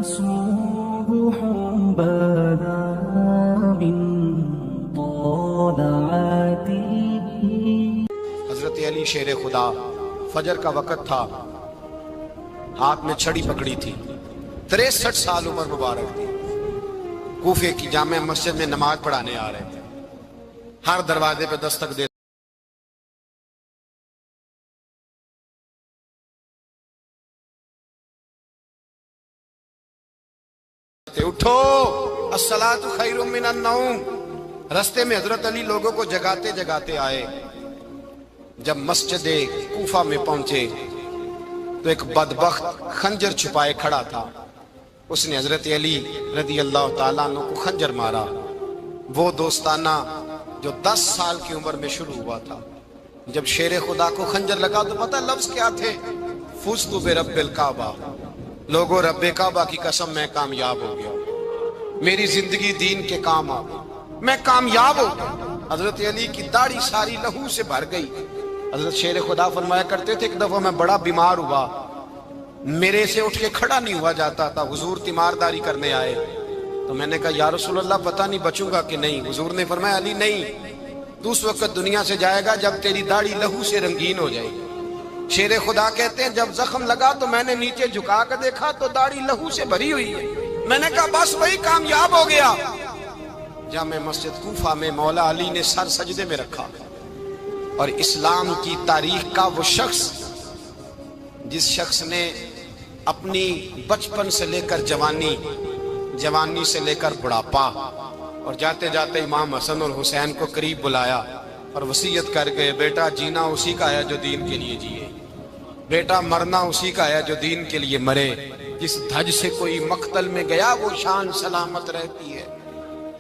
صبح بدا من طلعته. حضرت علی شیر خدا، فجر کا وقت تھا، ہاتھ میں چھڑی پکڑی تھی، 63 سال عمر مبارک تھی، کوفے کی جامع مسجد میں نماز پڑھانے آ رہے تھے، ہر دروازے پہ دستک دے اٹھو الصلاۃ خیر من النوم. رستے میں حضرت علی لوگوں کو جگاتے جگاتے آئے. جب مسجد کوفہ میں پہنچے تو ایک بدبخت خنجر چھپائے کھڑا تھا. اس نے حضرت علی رضی اللہ تعالیٰ عنہ کو خنجر مارا. وہ دوستانہ جو 10 سال کی عمر میں شروع ہوا تھا. جب شیر خدا کو خنجر لگا تو پتہ لفظ کیا تھے؟ فزت برب الکعبہ. لوگوں رب کعبہ کی قسم میں کامیاب ہو گیا، میری زندگی دین کے کام آ گئی، میں کامیاب ہو گیا. حضرت علی کی داڑھی ساری لہو سے بھر گئی. حضرت شیر خدا فرمایا کرتے تھے ایک دفعہ میں بڑا بیمار ہوا، میرے سے اٹھ کے کھڑا نہیں ہوا جاتا تھا. حضور تیمارداری کرنے آئے تو میں نے کہا یا رسول اللہ پتہ نہیں بچوں گا کہ نہیں. حضور نے فرمایا علی نہیں، تو اس وقت دنیا سے جائے گا جب تیری داڑھی لہو سے رنگین ہو جائے گی. شیر خدا کہتے ہیں جب زخم لگا تو میں نے نیچے جھکا کر دیکھا تو داڑھی لہو سے بھری ہوئی ہے. میں نے کہا بس وہی کامیاب ہو گیا. جامع مسجد کوفہ میں مولا علی نے سر سجدے میں رکھا اور اسلام کی تاریخ کا وہ شخص جس شخص نے اپنی بچپن سے لے کر جوانی سے لے کر بڑھاپا اور جاتے جاتے امام حسن اور حسین کو قریب بلایا اور وصیت کر گئے بیٹا جینا اسی کا ہے جو دین کے لیے جیے، بیٹا مرنا اسی کا ہے جو دین کے لیے مرے. جس دھج سے کوئی مقتل میں گیا وہ شان سلامت رہتی ہے.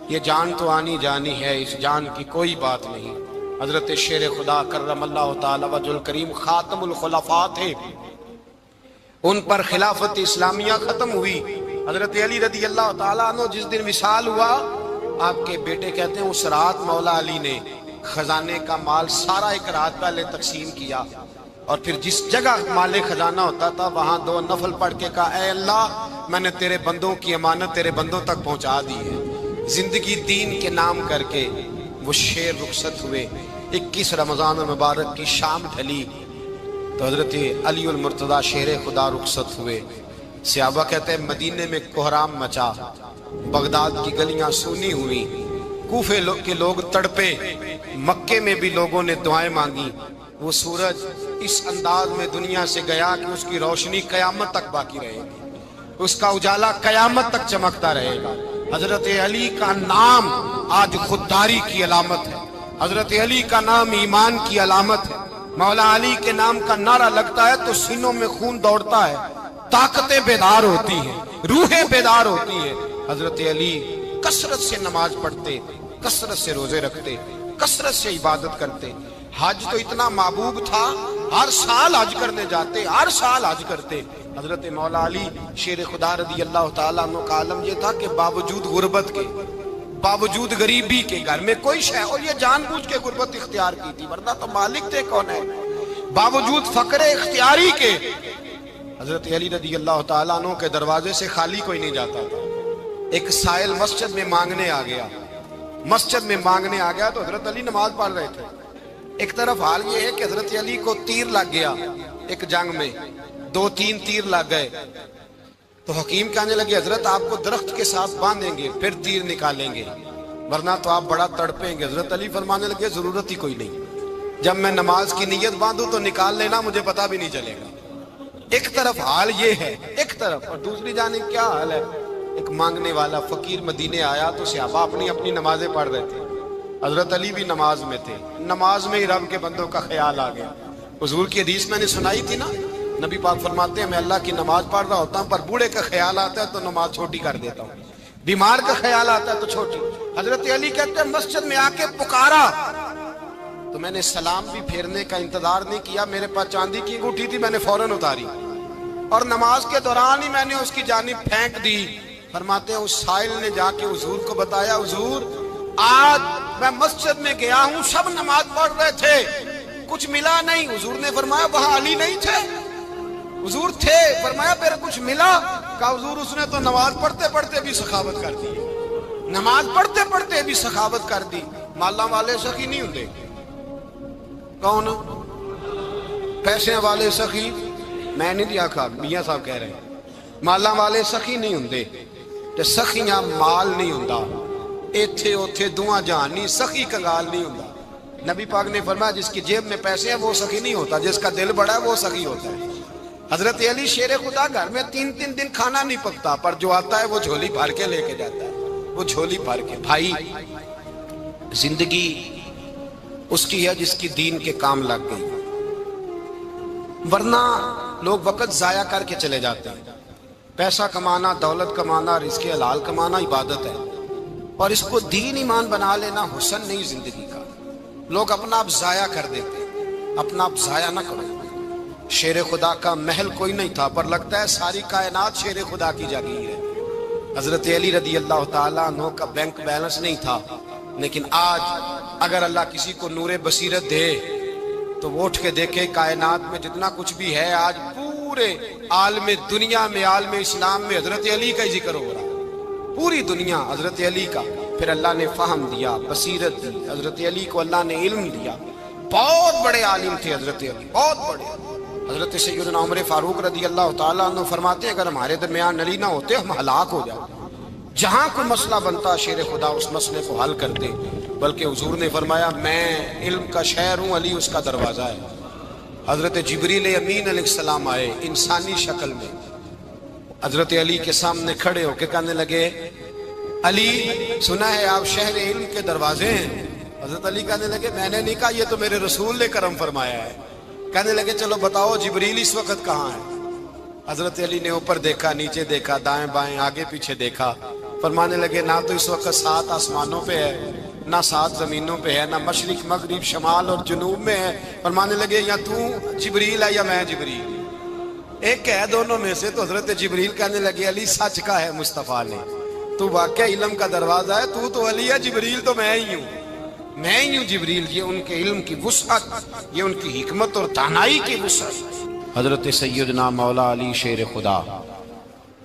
یہ جان تو آنی جانی ہے، اس جان کی کوئی بات نہیں. حضرت شیر خدا کرم اللہ تعالی وجہ الکریم خاتم الخلفاء تھے، ان پر خلافت اسلامیہ ختم ہوئی. حضرت علی رضی اللہ تعالیٰ عنہ جس دن وصال ہوا، آپ کے بیٹے کہتے ہیں اس رات مولا علی نے خزانے کا مال سارا ایک رات پہلے تقسیم کیا اور پھر جس جگہ مال خزانہ ہوتا تھا وہاں 2 نفل پڑھ کے کہا اے اللہ میں نے تیرے بندوں کی امانت تیرے بندوں تک پہنچا دی ہے. زندگی دین کے نام کر کے وہ شیر رخصت ہوئے. 21 رمضان المبارک کی شام ڈھلی تو حضرت علی المرتضیٰ شیر خدا رخصت ہوئے. صحابہ کہتے ہیں مدینے میں کوہرام مچا، بغداد کی گلیاں سونی ہوئی، کوفے کے لوگ تڑپے، مکے میں بھی لوگوں نے دعائیں مانگی. وہ سورج اس انداز میں دنیا سے گیا کہ اس کی روشنی قیامت تک باقی رہے گی، اس کا اجالا قیامت تک چمکتا رہے گا. حضرت علی کا نام آج خودداری کی علامت ہے، حضرت علی کا نام ایمان کی علامت ہے. مولا علی کے نام کا نعرہ لگتا ہے تو سینوں میں خون دوڑتا ہے، طاقتیں بیدار ہوتی ہیں، روحیں بیدار ہوتی ہیں. حضرت علی کثرت سے نماز پڑھتے، کثرت سے روزے رکھتے، کثرت سے عبادت کرتے. حج تو اتنا محبوب تھا، ہر سال حج کرنے جاتے، ہر سال حج کرتے. حضرت مولا علی شیر خدا رضی اللہ تعالیٰ عنہ کا عالم یہ تھا کہ باوجود غربت کے، باوجود غریبی کے، گھر میں کوئی شے، اور یہ جان بوجھ کے غربت اختیار کی تھی ورنہ تو مالک تھے کون ہے، باوجود فقر اختیاری کے حضرت علی رضی اللہ تعالیٰ عنہ کے دروازے سے خالی کوئی نہیں جاتا تھا. ایک سائل مسجد میں مانگنے آ گیا تو حضرت علی نماز پڑھ رہے تھے. ایک طرف حال یہ ہے کہ حضرت علی کو تیر لگ گیا ایک جنگ میں، 2-3 تیر لگ گئے تو حکیم کہنے لگے حضرت آپ کو درخت کے ساتھ باندھیں گے پھر تیر نکالیں گے ورنہ تو آپ بڑا تڑپیں گے. حضرت علی فرمانے لگے ضرورت ہی کوئی نہیں، جب میں نماز کی نیت باندھوں تو نکال لینا، مجھے پتہ بھی نہیں چلے گا. ایک طرف حال یہ ہے، ایک طرف، اور دوسری جانب کیا حال ہے؟ ایک مانگنے والا فقیر مدینے آیا تو صحابہ اپنی نمازیں پڑھ رہے تھے، حضرت علی بھی نماز میں تھے. نماز میں ہی رب کے بندوں کا خیال آ گیا. حضور کی حدیث میں نے سنائی تھی نا، نبی پاک فرماتے ہیں میں اللہ کی نماز پڑھ رہا ہوتا ہوں پر بوڑھے کا خیال آتا ہے تو نماز چھوٹی کر دیتا ہوں، بیمار کا خیال آتا ہے تو چھوٹی. حضرت علی کہتے ہیں مسجد میں آ کے پکارا تو میں نے سلام بھی پھیرنے کا انتظار نہیں کیا، میرے پاس چاندی کی انگوٹھی تھی، میں نے فوراً اتاری اور نماز کے دوران ہی میں نے اس کی جانب پھینک دی. فرماتے ہیں اس سائل نے جا کے حضور کو بتایا حضور آج میں مسجد میں گیا ہوں، سب نماز پڑھ رہے تھے، کچھ ملا نہیں. حضور نے فرمایا وہاں علی نہیں تھے؟ حضور تھے. فرمایا پھر کچھ ملا؟ کہا حضور اس نے تو نماز پڑھتے پڑھتے بھی سخاوت کر دی، نماز پڑھتے پڑھتے بھی سخاوت کر دی۔ مالاں والے سخی نہیں ہوندے؟ کون؟ پیسے والے سخی؟ میں نہیں دیا کھا، میاں صاحب کہہ رہے ہیں مالاں والے سخی نہیں ہوندے، تے سخیاں مال نہیں ہوندا، ایتھے اوتھے دعا جہان نہیں، سخی کنگال نہیں ہوندا۔ نبی پاک نے فرمایا جس کی جیب میں پیسے ہیں وہ سخی نہیں ہوتا، جس کا دل بڑا ہے وہ سخی ہوتا ہے۔ حضرت علی شیر خدا گھر میں 3 دن کھانا نہیں پکتا، پر جو آتا ہے وہ جھولی بھر کے لے کے جاتا ہے، وہ جھولی بھر کے۔ بھائی زندگی اس کی ہے جس کی دین کے کام لگ گئی، ورنہ لوگ وقت ضائع کر کے چلے جاتے ہیں۔ پیسہ کمانا، دولت کمانا، رزق حلال کمانا عبادت ہے، اور اس کو دین ایمان بنا لینا حسن نہیں زندگی کا۔ لوگ اپنا آپ ضائع کر دیتے، اپنا آپ ضائع نہ کرو۔ شیر خدا کا محل کوئی نہیں تھا، پر لگتا ہے ساری کائنات شیر خدا کی جاگیر ہے۔ حضرت علی رضی اللہ تعالیٰ عنہ کا بینک بیلنس نہیں تھا، لیکن آج اگر اللہ کسی کو نور بصیرت دے تو وہ اٹھ کے دیکھے کائنات میں جتنا کچھ بھی ہے، آج پورے عالم دنیا میں، عالم اسلام میں حضرت علی کا ہی ذکر ہو رہا ہے، پوری دنیا حضرت علی کا۔ پھر اللہ نے فہم دیا، بصیرت دی، حضرت علی کو اللہ نے علم دیا۔ بہت بڑے عالم تھے حضرت علی، بہت بڑے۔ حضرت سیدنا عمر فاروق رضی اللہ تعالیٰ عنہ فرماتے ہیں اگر ہمارے درمیان علی نہ ہوتے ہم ہلاک ہو جاتے، جہاں کوئی مسئلہ بنتا شیر خدا اس مسئلے کو حل کرتے۔ بلکہ حضور نے فرمایا میں علم کا شہر ہوں، علی اس کا دروازہ ہے۔ حضرت جبریل امین علیہ السلام آئے انسانی شکل میں، حضرت علی کے سامنے کھڑے ہو کے کہنے لگے علی سنا ہے آپ شہر علم کے دروازے ہیں۔ حضرت علی کہنے لگے میں نے نہیں کہا، یہ تو میرے رسول نے کرم فرمایا ہے۔ کہنے لگے چلو بتاؤ جبریل اس وقت کہاں ہے؟ حضرت علی نے اوپر دیکھا، نیچے دیکھا، دائیں بائیں آگے پیچھے دیکھا، فرمانے لگے نہ تو اس وقت 7 آسمانوں پہ ہے، نہ 7 زمینوں پہ ہے، نہ مشرق مغرب شمال اور جنوب میں ہے۔ فرمانے لگے یا تو جبریل ہے یا میں جبریل، ایک ہے دونوں میں سے۔ تو حضرت جبریل کہنے لگے علی سچ کا ہے مصطفیٰ نے، تو واقعہ علم کا دروازہ ہے، تو علی ہے، جبریل تو میں ہی ہوں، میں ہی ہوں جبریل۔ یہ ان کے علم کی وسعت، یہ ان کی حکمت اور دانائی کی وسعت۔ حضرت سیدنا مولا علی شیر خدا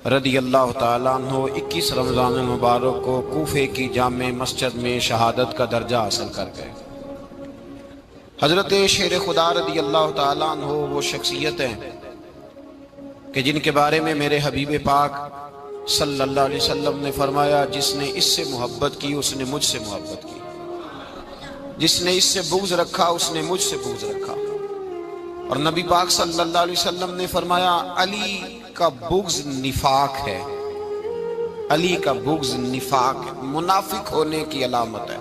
رضی اللہ تعالیٰ عنہ 21 رمضان المبارک کو کوفے کی جامع مسجد میں شہادت کا درجہ حاصل کر گئے۔ حضرت شیر خدا رضی اللہ تعالیٰ عنہ وہ شخصیت ہیں کہ جن کے بارے میں میرے حبیب پاک صلی اللہ علیہ وسلم نے فرمایا جس نے اس سے محبت کی اس نے مجھ سے محبت کی، جس نے اس سے بغض رکھا اس نے مجھ سے بغض رکھا۔ اور نبی پاک صلی اللہ علیہ وسلم نے فرمایا علی کا بغض نفاق ہے، علی کا بغض نفاق ہے، منافق ہونے کی علامت ہے۔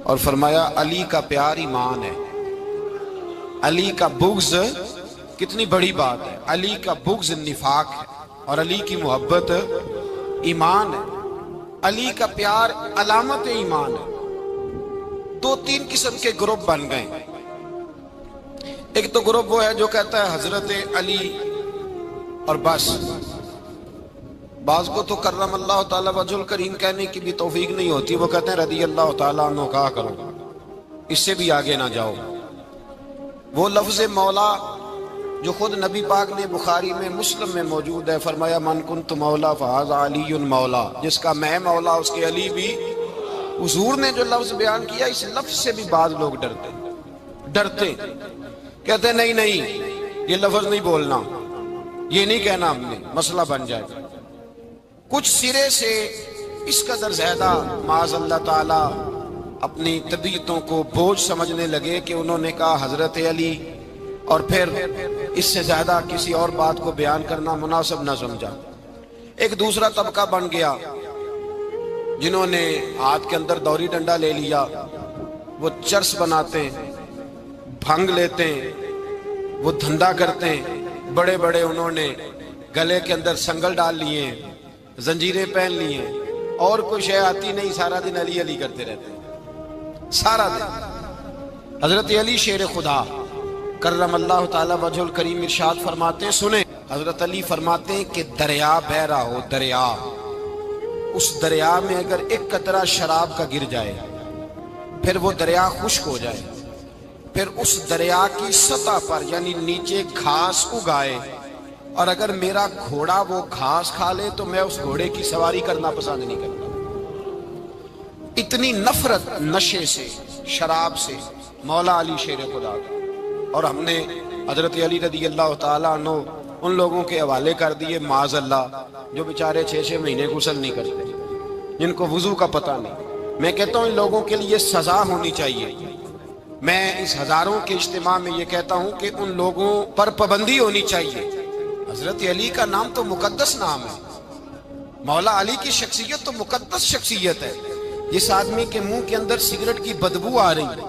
اور فرمایا علی کا پیار ایمان ہے، علی کا بغض کتنی بڑی بات ہے، علی کا بغض نفاق ہے اور علی کی محبت ایمان ہے، علی کا پیار علامت ایمان ہے۔ 2-3 قسم کے گروپ بن گئے۔ ایک تو گروپ وہ ہے جو کہتا ہے حضرت علی اور بس، بعض کو تو کرم اللہ تعالیٰ وجہ الکریم کہنے کی بھی توفیق نہیں ہوتی، وہ کہتے ہیں رضی اللہ تعالیٰ عنہ کہا کرو، اس سے بھی آگے نہ جاؤ۔ وہ لفظ مولا جو خود نبی پاک نے بخاری میں مسلم میں موجود ہے، فرمایا من کنت مولا فہذا علی مولا، جس کا میں مولا اس کے علی بھی۔ حضور نے جو لفظ بیان کیا اس لفظ سے بھی بعض لوگ ڈرتے کہتے ہیں نہیں نہیں یہ لفظ نہیں بولنا، یہ نہیں کہنا، ہم نے مسئلہ بن جائے گا۔ کچھ سرے سے اس قدر زیادہ معاذ اللہ تعالی اپنی طبیعتوں کو بوجھ سمجھنے لگے کہ انہوں نے کہا حضرت علی، اور پھر اس سے زیادہ کسی اور بات کو بیان کرنا مناسب نہ سمجھا۔ ایک دوسرا طبقہ بن گیا جنہوں نے ہاتھ کے اندر دوری ڈنڈا لے لیا، وہ چرس بناتے ہیں، بھنگ لیتے ہیں، وہ دھندا کرتے ہیں، بڑے بڑے انہوں نے گلے کے اندر سنگل ڈال لیے ہیں، زنجیریں پہن لی ہیں، اور کوئی شے آتی نہیں، سارا دن علی علی کرتے رہتے ہیں سارا دن۔ حضرت علی شیر خدا کرم اللہ تعالی وجہ الکریم ارشاد فرماتے ہیں، سنیں حضرت علی فرماتے ہیں کہ دریا بہ رہا ہو، دریا، اس دریا میں اگر ایک قطرہ شراب کا گر جائے پھر وہ دریا خشک ہو جائے، پھر اس دریا کی سطح پر یعنی نیچے گھاس اگائے اور اگر میرا گھوڑا وہ گھاس کھا لے تو میں اس گھوڑے کی سواری کرنا پسند نہیں کرتا۔ اتنی نفرت نشے سے، شراب سے مولا علی شیر خدا کا۔ اور ہم نے حضرت علی رضی اللہ تعالیٰ عنہ ان لوگوں کے حوالے کر دیے معاذ اللہ جو بیچارے 6 مہینے غسل نہیں کرتے، جن کو وضو کا پتہ نہیں۔ میں کہتا ہوں ان لوگوں کے لیے سزا ہونی چاہیے۔ میں اس ہزاروں کے اجتماع میں یہ کہتا ہوں کہ ان لوگوں پر پابندی ہونی چاہیے۔ حضرت علی کا نام تو مقدس نام ہے، مولا علی کی شخصیت تو مقدس شخصیت ہے۔ جس آدمی کے منہ کے اندر سگریٹ کی بدبو آ رہی ہے،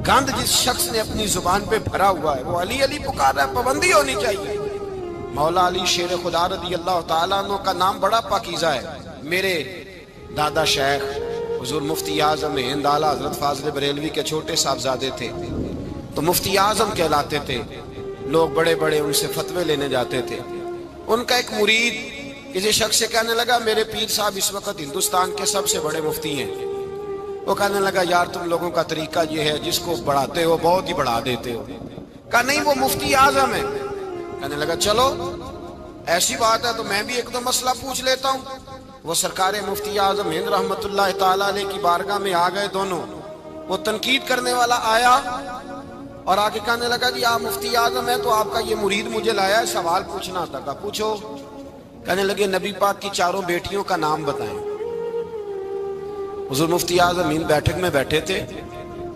گند جس شخص نے اپنی زبان پہ بھرا ہوا ہے، وہ علی علی پکار رہا ہے، پابندی ہونی چاہیے۔ مولا علی شیر خدا رضی اللہ تعالیٰ عنہ کا نام بڑا پاکیزہ ہے۔ میرے دادا شیخ حضور مفتی اعظم ہند اعلیٰ حضرت فاضل بریلوی کے چھوٹے صاحبزادے تھے، تو مفتی اعظم کہلاتے تھے، لوگ بڑے بڑے ان سے فتوے لینے جاتے تھے۔ ان کا ایک مرید کسی شخص سے کہنے لگا میرے پیر صاحب اس وقت ہندوستان کے سب سے بڑے مفتی ہیں۔ وہ کہنے لگا یار تم لوگوں کا طریقہ یہ ہے، جس کو بڑھاتے ہو بہت ہی بڑھا دیتے ہو۔ کہا نہیں وہ مفتی اعظم ہے۔ کہنے لگا چلو ایسی بات ہے تو میں بھی ایک دو مسئلہ پوچھ لیتا ہوں۔ وہ سرکار مفتی اعظم ہند رحمت اللہ تعالیٰ علیہ کی بارگاہ میں آ گئے دونوں۔ وہ تنقید کرنے والا آیا اور آگے کہنے لگا جی آپ مفتی اعظم ہیں تو آپ کا یہ مرید مجھے لایا ہے، سوال پوچھنا تھا۔ کہا پوچھو۔ کہنے لگے نبی پاک کی 4 بیٹیوں کا نام بتائیں۔ حضور مفتی اعظم ہند بیٹھک میں بیٹھے تھے،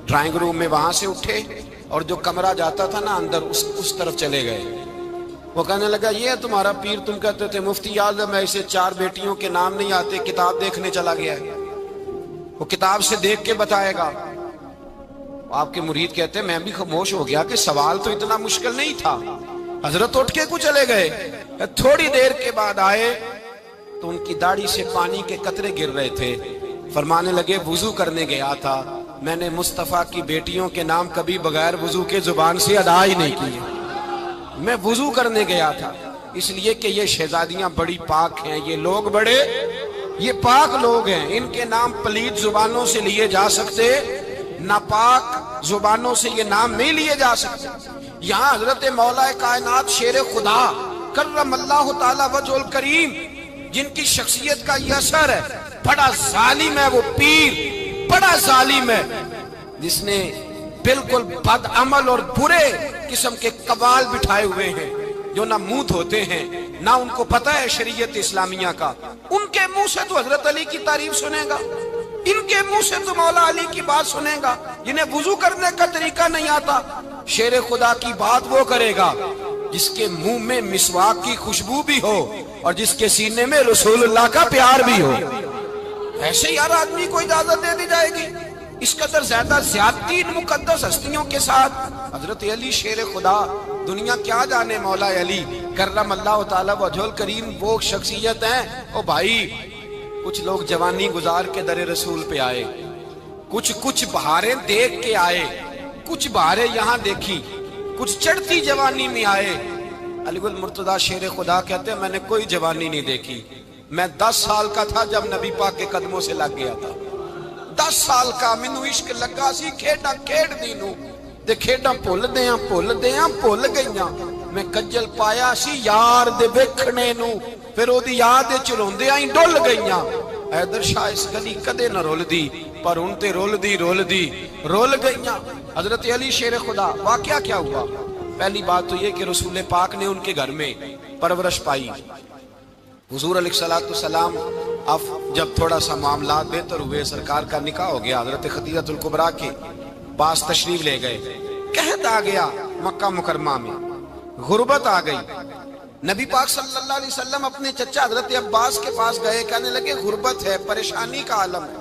ڈرائنگ روم میں وہاں سے اٹھے اور جو کمرہ جاتا تھا نا اندر اس طرف چلے گئے۔ وہ کہنے لگا یہ ہے تمہارا پیر، تم کہتے تھے مفتی اعظم ہے، اسے 4 بیٹیوں کے نام نہیں آتے، کتاب دیکھنے چلا گیا ہے، وہ کتاب سے دیکھ کے بتائے گا۔ آپ کے مرید کہتے ہیں میں بھی خاموش ہو گیا کہ سوال تو اتنا مشکل نہیں تھا۔ حضرت اٹھ کے کو چلے گئے۔ تھوڑی دیر کے بعد آئے تو ان کی داڑھی سے پانی کے قطرے گر رہے تھے۔ فرمانے لگے وضو کرنے گیا تھا، میں نے مصطفیٰ کی بیٹیوں کے نام کبھی بغیر وضو کے زبان سے ادا ہی نہیں کیے۔ میں وضو کرنے گیا تھا اس لیے کہ یہ شہزادیاں بڑی پاک ہیں، یہ لوگ بڑے یہ پاک لوگ ہیں، ان کے نام پلید زبانوں سے لیے جا سکتے، ناپاک زبانوں سے یہ نام نہیں لیے جا سکتے۔ یہاں حضرت مولا کائنات شیر خدا کرم اللہ تعالی وجہ الکریم جن کی شخصیت کا یہ اثر ہے، بڑا ظالم ہے وہ پیر، بڑا ظالم ہے جس نے بالکل بد عمل اور برے قسم کے قوال بٹھائے ہوئے ہیں، جو نہ منہ دھوتے ہیں نہ ان کو پتہ ہے شریعت اسلامیہ کا۔ ان کے منہ سے تو حضرت علی کی تعریف سنے گا، ان کے منہ سے تو مولا علی کی بات سنے گا، جنہیں وضو کرنے کا طریقہ نہیں آتا۔ شیر خدا کی بات وہ کرے گا جس کے منہ میں مسواک کی خوشبو بھی ہو اور جس کے سینے میں رسول اللہ کا پیار بھی ہو۔ ایسے یار آدمی کو اجازت دے دی جائے گی؟ اس قدر زیادہ زیادتی ان مقدس ہستیوں کے ساتھ۔ حضرت علی شیر خدا، دنیا کیا جانے مولا علی کرم اللہ تعالی وجہ الکریم وہ شخصیت ہیں۔ او بھائی کچھ لوگ جوانی گزار کے در رسول پہ آئے، کچھ بہاریں دیکھ کے آئے، کچھ بہاریں یہاں دیکھی، کچھ چڑھتی جوانی میں آئے۔ علی گل مرتضیٰ شیر خدا کہتے ہیں میں نے کوئی جوانی نہیں دیکھی، میں 10 سال کا تھا جب نبی پاک کے قدموں سے لگ گیا تھا۔ 10 سال کا مینوں عشق لگا سی، کھیڈاں کھیڈ دی نوں تے کھیڈاں بھول گئیاں، میں کجل پایا سی یار دے ویکھنے نوں، پھر او دی یاد وچ روندیاں ہی ڈل گئیاں۔ حیدر شاہ اس گلی کدے نہ رول دی، پر ان تے رول دی رول گئیاں۔ حضرت علی شیر خدا، واقعہ کیا ہوا؟ پہلی بات تو یہ کہ رسول پاک نے ان کے گھر میں پرورش پائی۔ حضور علیہ السلام اب جب تھوڑا سا معاملات بہتر ہوئے، سرکار کا نکاح ہو گیا، حضرت خدیجہ الکبریٰ کے پاس تشریف لے گئے۔ قحط آ گیا مکہ مکرمہ میں، غربت آ گئی۔ نبی پاک صلی اللہ علیہ وسلم اپنے چچا حضرت عباس کے پاس گئے، کہنے لگے غربت ہے، پریشانی کا عالم ہے،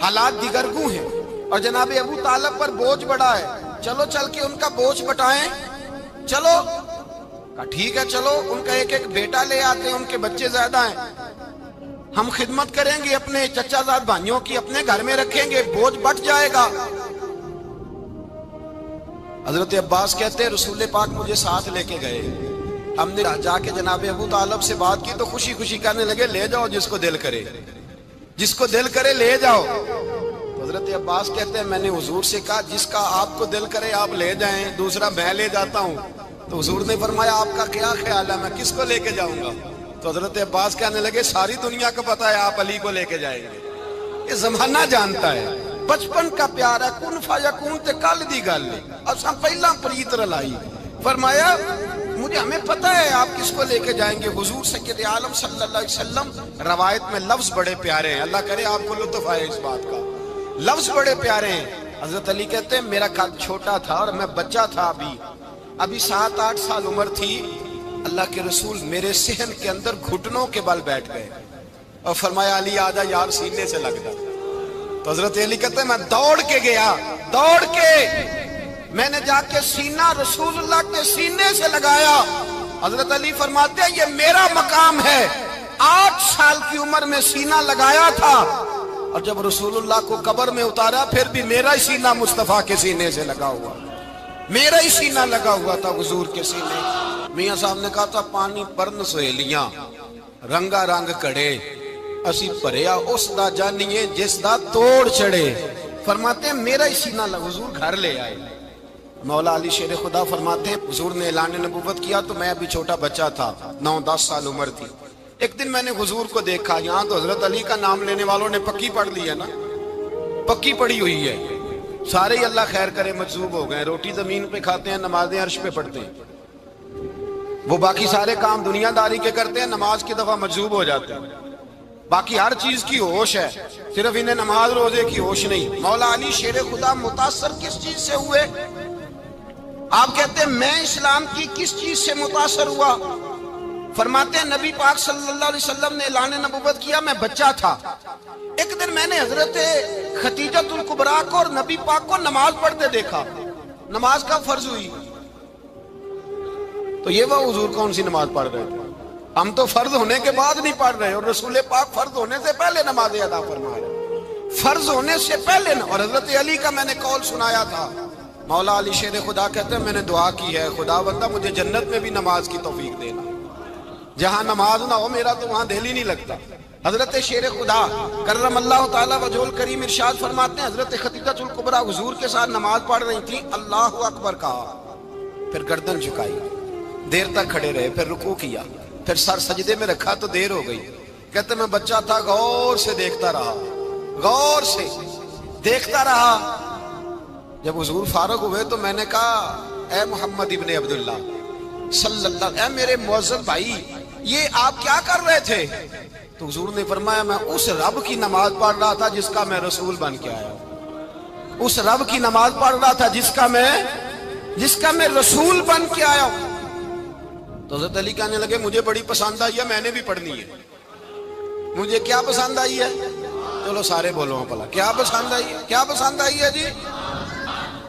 حالات دیگرگوں ہیں اور جناب ابو طالب پر بوجھ بڑا ہے، چلو چل کے ان کا بوجھ بٹائیں۔ چلو کہا ٹھیک ہے چلو، ان کا ایک بیٹا لے آتے ہیں، ان کے بچے زیادہ ہیں، ہم خدمت کریں گے اپنے چچا زاد بھائیوں کی، اپنے گھر میں رکھیں گے، بوجھ بٹ جائے گا۔ حضرت عباس کہتے ہیں رسول پاک مجھے ساتھ لے کے گئے، ہم نے جا کے جناب ابو طالب سے بات کی تو خوشی خوشی کہنے لگے لے جاؤ جس کو دل کرے لے جاؤ۔ حضرت عباس کہتے ہیں میں نے حضور سے کہا جس کا آپ کو دل کرے آپ لے جائیں، دوسرا میں لے جاتا ہوں۔ تو حضور نے فرمایا آپ کا کیا خیال ہے میں کس کو لے کے جاؤں گا؟ تو حضرت عباس کہنے لگے ساری دنیا کو پتا ہے آپ علی کو لے کے جائیں گے، یہ زمانہ جانتا ہے، بچپن کا پیار ہے، کن فیکون تے کل دی گل ہے، اساں پہلا پریت رلائی۔ فرمایا مجھے ہمیں پتہ ہے آپ کس کو لے کے جائیں گے۔ حضور سید عالم صلی اللہ علیہ وسلم، روایت میں لفظ بڑے پیارے ہیں، اللہ کرے آپ کو لطف آئے اس بات کا، لفظ بڑے پیارے ہیں۔ حضرت علی کہتے ہیں میرا قد چھوٹا تھا اور میں بچہ تھا، ابھی 7-8 سال عمر تھی، اللہ کے رسول میرے صحن کے اندر گھٹنوں کے بل بیٹھ گئے اور فرمایا علی آجا یار سینے سے لگ جا۔ تو حضرت علی کہتے ہیں میں دوڑ کے گیا، دوڑ کے میں نے جا کے سینہ رسول اللہ کے سینے سے لگایا۔ حضرت علی فرماتے ہیں یہ میرا مقام ہے، 8 سال کی عمر میں سینہ لگایا تھا اور جب رسول اللہ کو قبر میں اتارا پھر بھی میرا ہی سینہ مصطفیٰ کے سینے سے لگا ہوا، میرا ہی سینہ لگا ہوا تھا حضور کے سینے۔ میاں صاحب نے کہا تھا پانی پرن سہیلیاں رنگا رنگ کڑے اسی بھریا اس دا جانیے جس دا توڑ چڑھے۔ فرماتے ہیں میرا ہی سینہ لگا، حضور گھر لے آئے۔ مولا علی شیر خدا فرماتے ہیں حضور نے اعلان نبوت کیا تو میں ابھی چھوٹا بچہ تھا، 9-10 سال عمر تھی۔ ایک دن میں نے حضور کو دیکھا، یہاں تو حضرت علی کا نام لینے والوں نے پکی پڑھ لی ہے نا، پکی پڑھی ہوئی ہے، سارے ہی اللہ خیر کرے مجذوب ہو گئے، روٹی زمین پہ کھاتے ہیں، نمازیں عرش پہ پڑھتے ہیں، وہ باقی سارے کام دنیا داری کے کرتے ہیں، نماز کی دفعہ مجذوب ہو جاتے ہیں، باقی ہر چیز کی ہوش ہے، صرف انہیں نماز روزے کی ہوش نہیں۔ مولا علی شیر خدا متاثر کس چیز سے ہوئے؟ آپ کہتے ہیں میں اسلام کی کس چیز سے متاثر ہوا؟ فرماتے ہیں نبی پاک صلی اللہ علیہ وسلم نے اعلان نبوت کیا، میں بچہ تھا، ایک دن میں نے حضرت خدیجۃ الکبریٰ کو اور نبی پاک کو نماز پڑھتے دیکھا، نماز کا فرض ہوئی تو یہ وہ حضور کون سی نماز پڑھ رہے تھے؟ ہم تو فرض ہونے کے بعد نہیں پڑھ رہے اور رسول پاک فرض ہونے سے پہلے نماز ادا فرما رہے، فرض ہونے سے پہلے اور حضرت علی کا میں نے قول سنایا تھا۔ مولا علی شیر خدا کہتے ہیں میں نے دعا کی ہے خدا بندہ مجھے جنت میں بھی نماز کی توفیق دینا، جہاں نماز نہ ہو میرا تو وہاں دل ہی نہیں لگتا۔ حضرت شیر خدا کرم اللہ تعالیٰ وجہ الکریم ارشاد فرماتے ہیں حضرت خدیجۃ الکبریٰ حضور کے ساتھ نماز پڑھ رہی تھیں، اللہ اکبر کہا، پھر گردن جھکائی، دیر تک کھڑے رہے، پھر رکوع کیا، پھر سر سجدے میں رکھا تو دیر ہو گئی۔ کہتے میں بچہ تھا، غور سے دیکھتا رہا، غور سے دیکھتا رہا۔ جب حضور فارغ ہوئے تو میں نے کہا اے محمد ابن عبداللہ صلی اللہ، اے میرے معزز بھائی یہ آپ کیا کر رہے تھے؟ تو حضور نے فرمایا میں اس رب کی نماز پڑھ رہا تھا جس کا میں رسول بن کے آیا ہوں، اس رب کی نماز پڑھ رہا تھا جس کا میں رسول بن کے آیا ہوں۔ تو حضرت علی کہنے لگے مجھے بڑی پسند آئی ہے، میں نے بھی پڑھنی ہے۔ مجھے کیا پسند آئی ہے؟ چلو سارے بولو پلا کیا پسند آئی ہے؟ کیا پسند آئی ہے جی؟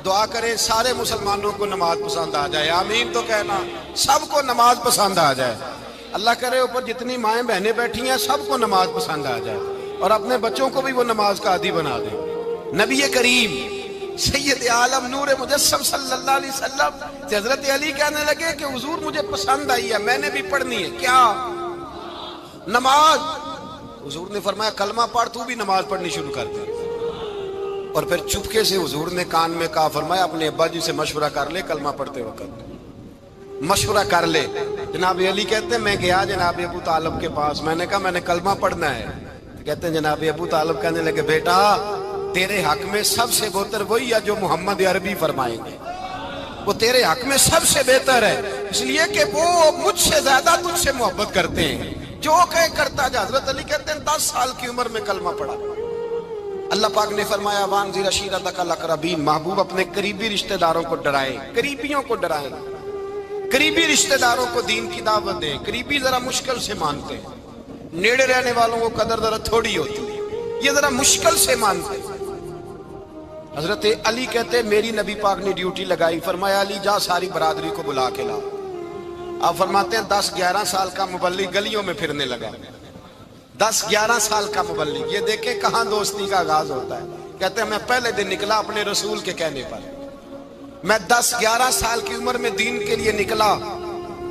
دعا کرے سارے مسلمانوں کو نماز پسند آ جائے، آمین تو کہنا، سب کو نماز پسند آ جائے۔ اللہ کرے اوپر جتنی مائیں بہنیں بیٹھی ہیں سب کو نماز پسند آ جائے اور اپنے بچوں کو بھی وہ نماز کا عادی بنا دے۔ نبی کریم سید عالم نور مجسم صلی اللہ علیہ وسلم سے حضرت علی کہنے لگے کہ حضور مجھے پسند آئی ہے، میں نے بھی پڑھنی ہے۔ کیا؟ نماز۔ حضور نے فرمایا کلمہ پڑھ، تو بھی نماز پڑھنی شروع کر دے۔ اور پھر چپکے سے حضور نے کان میں کہا، فرمایا اپنے ابا جی سے مشورہ کر لے کلمہ پڑھتے وقت، مشورہ کر لے۔ جناب علی کہتے ہیں میں گیا جناب ابو طالب کے پاس، میں نے کہا میں نے کلمہ پڑھنا ہے۔ کہتے ہیں جناب ابو طالب کہنے لگے بیٹا تیرے حق میں سب سے بہتر وہی ہے جو محمد عربی فرمائیں گے، وہ تیرے حق میں سب سے بہتر ہے، اس لیے کہ وہ مجھ سے زیادہ تجھ سے محبت کرتے ہیں، جو کہے کرتا جا۔ حضرت علی کہتے ہیں 10 سال کی عمر میں کلمہ پڑھا۔ اللہ پاک نے فرمایا وانذر عشیرتک الاقربین، محبوب اپنے قریبی رشتہ داروں کو ڈرائیں، قریبیوں کو ڈرائیں، قریبی رشتہ داروں کو دین کی دعوت دیں۔ قریبی ذرا مشکل سے مانتے ہیں، نیڑے رہنے والوں کو قدر ذرا تھوڑی ہوتی ہے، یہ ذرا مشکل سے مانتے ہیں۔ حضرت علی کہتے ہیں میری نبی پاک نے ڈیوٹی لگائی، فرمایا علی جا ساری برادری کو بلا کے لا۔ آپ فرماتے ہیں 10-11 سال کا مبلغ گلیوں میں پھرنے لگا، 10-11 سال کا مبلغ، یہ دیکھیں کہاں دوستی کا آغاز ہوتا ہے۔ کہتے ہیں میں پہلے دن نکلا اپنے رسول کے کہنے پر، میں 10-11 سال کی عمر میں دین کے لیے نکلا،